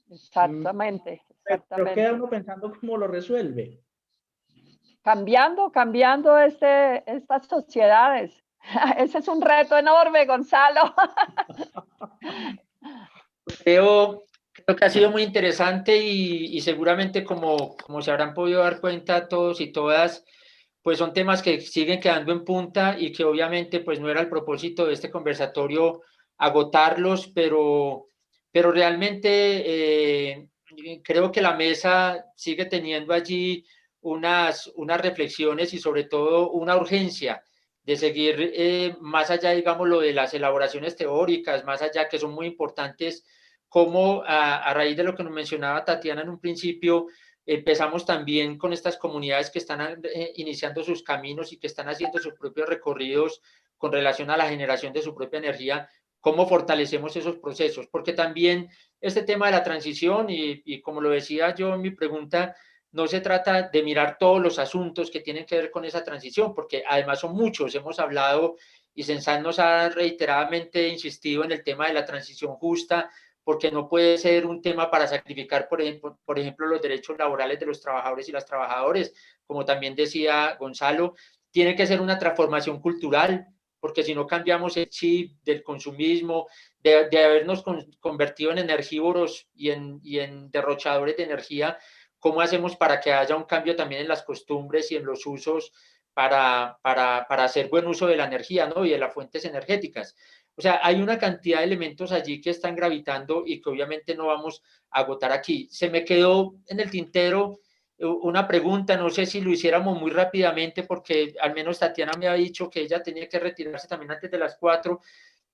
Exactamente. Pero queda uno pensando cómo lo resuelve. Cambiando estas sociedades. Ese es un reto enorme, Gonzalo. creo que ha sido muy interesante y seguramente como se habrán podido dar cuenta todos y todas, pues son temas que siguen quedando en punta y que obviamente pues no era el propósito de este conversatorio agotarlos, pero realmente creo que la mesa sigue teniendo allí unas reflexiones y sobre todo una urgencia de seguir más allá, digamos, lo de las elaboraciones teóricas, más allá que son muy importantes, como a raíz de lo que nos mencionaba Tatiana en un principio, empezamos también con estas comunidades que están iniciando sus caminos y que están haciendo sus propios recorridos con relación a la generación de su propia energía, cómo fortalecemos esos procesos, porque también este tema de la transición y como lo decía yo en mi pregunta, no se trata de mirar todos los asuntos que tienen que ver con esa transición, porque además son muchos, hemos hablado y Censal nos ha reiteradamente insistido en el tema de la transición justa, porque no puede ser un tema para sacrificar, por ejemplo, los derechos laborales de los trabajadores y las trabajadoras, como también decía Gonzalo, tiene que ser una transformación cultural, porque si no cambiamos el chip del consumismo, de habernos convertido en energívoros y en derrochadores de energía, ¿cómo hacemos para que haya un cambio también en las costumbres y en los usos para hacer buen uso de la energía, ¿no? Y de las fuentes energéticas? O sea, hay una cantidad de elementos allí que están gravitando y que obviamente no vamos a agotar aquí. Se me quedó en el tintero una pregunta, no sé si lo hiciéramos muy rápidamente porque al menos Tatiana me ha dicho que ella tenía que retirarse también antes de las 4,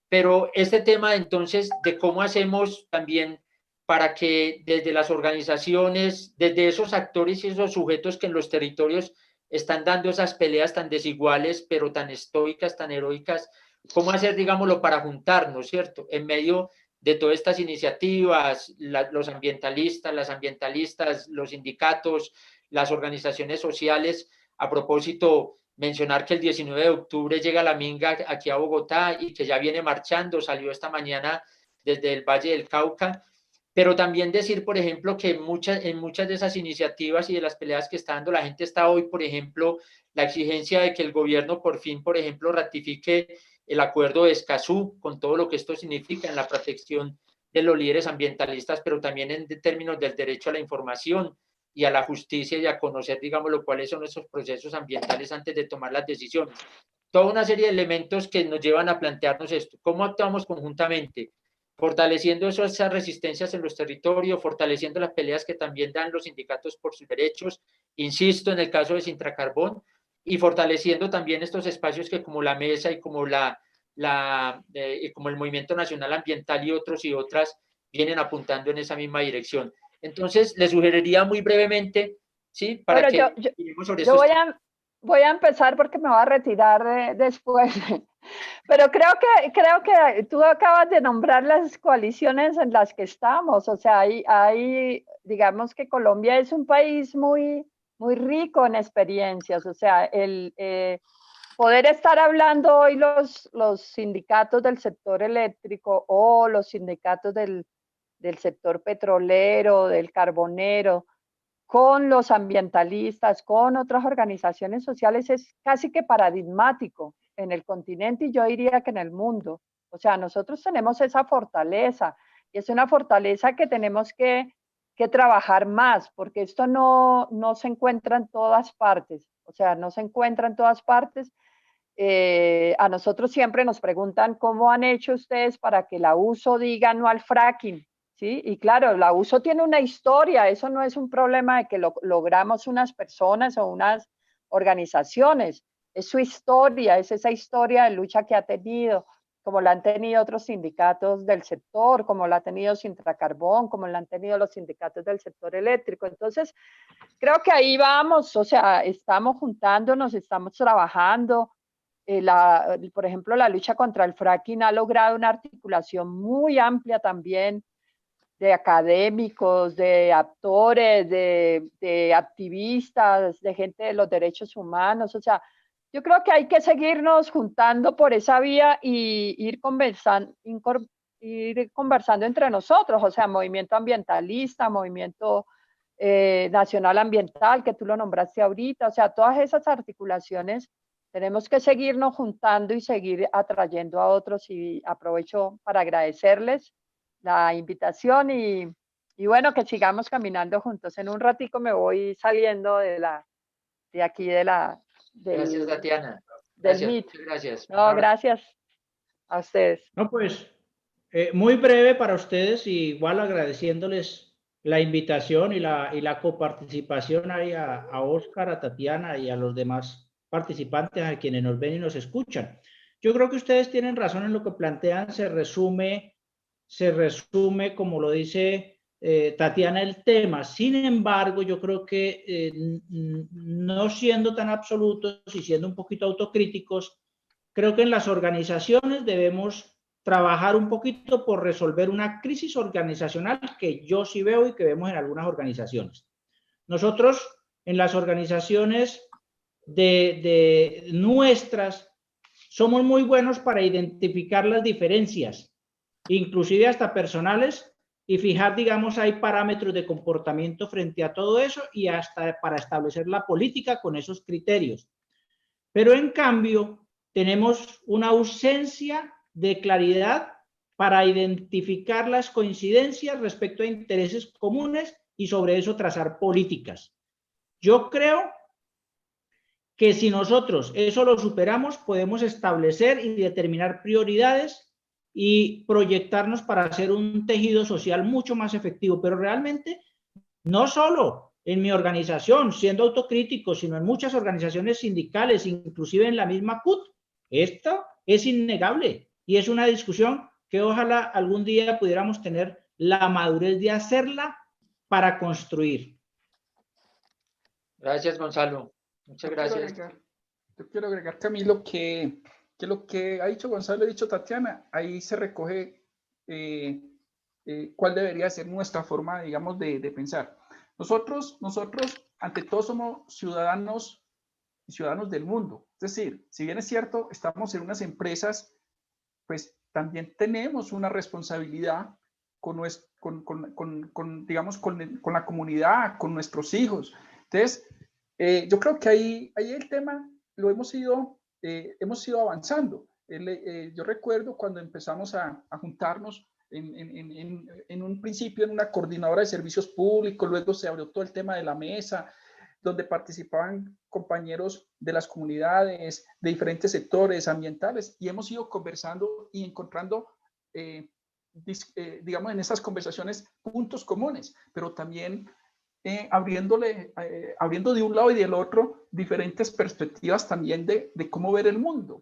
pero este tema entonces de cómo hacemos también para que desde las organizaciones, desde esos actores y esos sujetos que en los territorios están dando esas peleas tan desiguales, pero tan estoicas, tan heroicas, cómo hacer, digámoslo, para juntarnos, ¿cierto? En medio de todas estas iniciativas, los ambientalistas, las ambientalistas, los sindicatos, las organizaciones sociales. A propósito, mencionar que el 19 de octubre llega la Minga aquí a Bogotá y que ya viene marchando, salió esta mañana desde el Valle del Cauca, pero también decir, por ejemplo, que en muchas de esas iniciativas y de las peleas que está dando la gente está hoy, por ejemplo, la exigencia de que el gobierno por fin, por ejemplo, ratifique el acuerdo de Escazú, con todo lo que esto significa en la protección de los líderes ambientalistas, pero también en términos del derecho a la información y a la justicia y a conocer, digamos, cuáles son esos procesos ambientales antes de tomar las decisiones. Toda una serie de elementos que nos llevan a plantearnos esto. ¿Cómo actuamos conjuntamente? Fortaleciendo esas resistencias en los territorios, fortaleciendo las peleas que también dan los sindicatos por sus derechos, insisto, en el caso de Sintracarbón, y fortaleciendo también estos espacios que como la mesa y como como el Movimiento Nacional Ambiental y otros y otras vienen apuntando en esa misma dirección. Entonces, le sugeriría muy brevemente, ¿sí? Para bueno, que sobre yo voy a empezar porque me voy a retirar después. Pero creo que tú acabas de nombrar las coaliciones en las que estamos. O sea, digamos que Colombia es un país muy, muy rico en experiencias. O sea, poder estar hablando hoy los sindicatos del sector eléctrico o los sindicatos del sector petrolero, del carbonero, con los ambientalistas, con otras organizaciones sociales, es casi que paradigmático en el continente y yo diría que en el mundo. O sea, nosotros tenemos esa fortaleza y es una fortaleza que tenemos que trabajar más, porque esto no se encuentra en todas partes. O sea, no se encuentra en todas partes. A nosotros siempre nos preguntan cómo han hecho ustedes para que la USO diga no al fracking. ¿Sí? Y claro, la USO tiene una historia, eso no es un problema de que lo logramos unas personas o unas organizaciones, es su historia, es esa historia de lucha que ha tenido, como la han tenido otros sindicatos del sector, como la ha tenido Sintracarbón, como la han tenido los sindicatos del sector eléctrico. Entonces, creo que ahí vamos, o sea, estamos juntándonos, estamos trabajando. Por ejemplo, la lucha contra el fracking ha logrado una articulación muy amplia también de académicos, de actores, de activistas, de gente de los derechos humanos. O sea, yo creo que hay que seguirnos juntando por esa vía y ir conversando entre nosotros, o sea, movimiento ambientalista, movimiento nacional ambiental, que tú lo nombraste ahorita, o sea, todas esas articulaciones tenemos que seguirnos juntando y seguir atrayendo a otros y aprovecho para agradecerles la invitación y bueno, que sigamos caminando juntos. En un ratico me voy saliendo de aquí Gracias, Tatiana. Del Meet. Gracias. No, gracias a ustedes. No, pues muy breve para ustedes y igual agradeciéndoles la invitación y la coparticipación ahí a Oscar, a Tatiana y a los demás participantes, a quienes nos ven y nos escuchan. Yo creo que ustedes tienen razón en lo que plantean, se resume, como lo dice Tatiana, el tema. Sin embargo, yo creo que no siendo tan absolutos y siendo un poquito autocríticos, creo que en las organizaciones debemos trabajar un poquito por resolver una crisis organizacional que yo sí veo y que vemos en algunas organizaciones. Nosotros en las organizaciones de nuestras somos muy buenos para identificar las diferencias, inclusive hasta personales, y fijar, digamos, hay parámetros de comportamiento frente a todo eso y hasta para establecer la política con esos criterios. Pero en cambio, tenemos una ausencia de claridad para identificar las coincidencias respecto a intereses comunes y sobre eso trazar políticas. Yo creo que si nosotros eso lo superamos, podemos establecer y determinar prioridades y proyectarnos para hacer un tejido social mucho más efectivo, pero realmente no solo en mi organización, siendo autocrítico, sino en muchas organizaciones sindicales, inclusive en la misma CUT. Esto es innegable y es una discusión que ojalá algún día pudiéramos tener la madurez de hacerla para construir. Gracias, Gonzalo. Muchas gracias. Yo quiero agregar, Camilo, que lo que ha dicho Gonzalo, ha dicho Tatiana, ahí se recoge cuál debería ser nuestra forma, digamos, de pensar. Nosotros, ante todo, somos ciudadanos y ciudadanos del mundo. Es decir, si bien es cierto, estamos en unas empresas, pues también tenemos una responsabilidad digamos, con la comunidad, con nuestros hijos. Entonces, yo creo que ahí el tema lo hemos ido avanzando. Yo recuerdo cuando empezamos a juntarnos en un principio en una coordinadora de servicios públicos, luego se abrió todo el tema de la mesa, donde participaban compañeros de las comunidades, de diferentes sectores ambientales, y hemos ido conversando y encontrando, digamos, en estas conversaciones puntos comunes, pero también abriendo de un lado y del otro diferentes perspectivas también de cómo ver el mundo.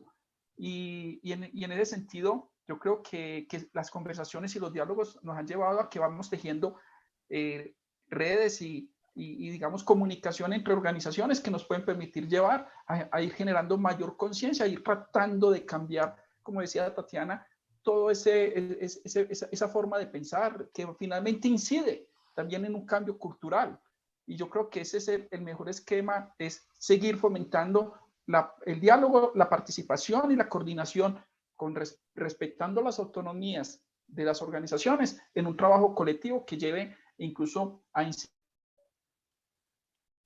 Y en ese sentido, yo creo que las conversaciones y los diálogos nos han llevado a que vamos tejiendo redes y digamos, comunicación entre organizaciones que nos pueden permitir llevar a ir generando mayor conciencia, a ir tratando de cambiar, como decía Tatiana, toda esa forma de pensar que finalmente incide también en un cambio cultural. Y yo creo que ese es el mejor esquema, es seguir fomentando el diálogo, la participación y la coordinación, respetando las autonomías de las organizaciones en un trabajo colectivo que lleve incluso a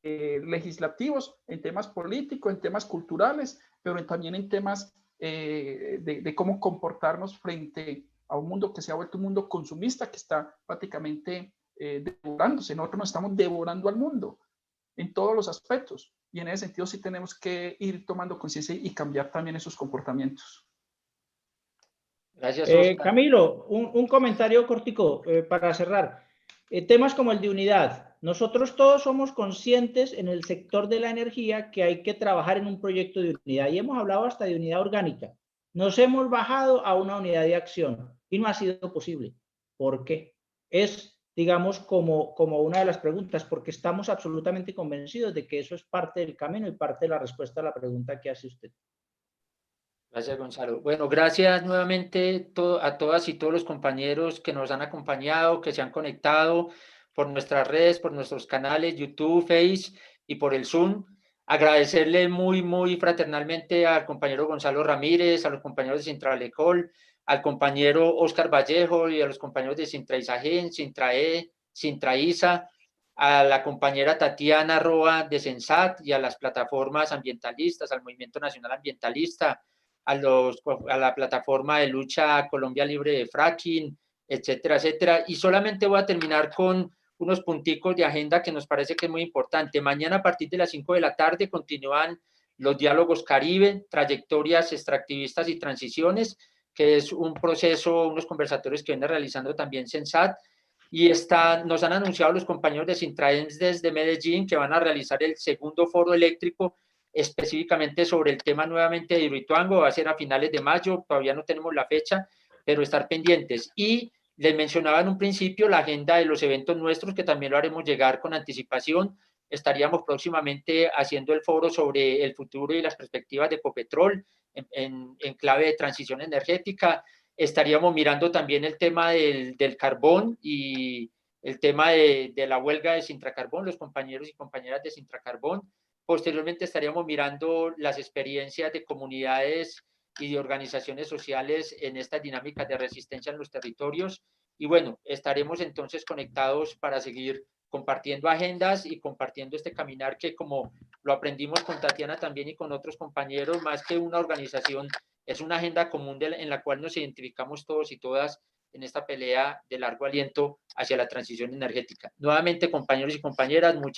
legislativos, en temas políticos, en temas culturales, pero también en temas de cómo comportarnos frente a un mundo que se ha vuelto un mundo consumista, que está prácticamente devorándose. Nosotros nos estamos devorando al mundo en todos los aspectos, y en ese sentido sí tenemos que ir tomando conciencia y cambiar también esos comportamientos. Gracias, Camilo, un comentario cortico para cerrar. Temas como el de unidad. Nosotros todos somos conscientes en el sector de la energía que hay que trabajar en un proyecto de unidad y hemos hablado hasta de unidad orgánica. Nos hemos bajado a una unidad de acción y no ha sido posible. ¿Por qué? Es, digamos, como una de las preguntas, porque estamos absolutamente convencidos de que eso es parte del camino y parte de la respuesta a la pregunta que hace usted. Gracias, Gonzalo. Bueno, gracias nuevamente a todas y todos los compañeros que nos han acompañado, que se han conectado por nuestras redes, por nuestros canales, YouTube, Face y por el Zoom. Agradecerle muy fraternalmente al compañero Gonzalo Ramírez, a los compañeros de Sintralecol, al compañero Óscar Vallejo y a los compañeros de Sintraisagen, Sintrae, Sintraisa, a la compañera Tatiana Roa de Sensat y a las plataformas ambientalistas, al Movimiento Nacional Ambientalista, a la plataforma de lucha Colombia Libre de Fracking, etcétera, etcétera. Y solamente voy a terminar con unos punticos de agenda que nos parece que es muy importante. Mañana a partir de las 5 de la tarde continúan los diálogos Caribe, trayectorias extractivistas y transiciones, que es un proceso, unos conversatorios que viene realizando también Sensat. Y nos han anunciado los compañeros de Sintraens desde Medellín que van a realizar el segundo foro eléctrico específicamente sobre el tema nuevamente de Hidroituango. Va a ser a finales de mayo, todavía no tenemos la fecha, pero estar pendientes. Y les mencionaba en un principio la agenda de los eventos nuestros, que también lo haremos llegar con anticipación. Estaríamos próximamente haciendo el foro sobre el futuro y las perspectivas de Ecopetrol en clave de transición energética. Estaríamos mirando también el tema del carbón y el tema de la huelga de Sintracarbón, los compañeros y compañeras de Sintracarbón. Posteriormente estaríamos mirando las experiencias de comunidades y de organizaciones sociales en estas dinámicas de resistencia en los territorios Y bueno, estaremos entonces conectados para seguir compartiendo agendas y compartiendo este caminar que, como lo aprendimos con Tatiana también y con otros compañeros, más que una organización, es una agenda común en la cual nos identificamos todos y todas en esta pelea de largo aliento hacia la transición energética. Nuevamente, compañeros y compañeras, muchas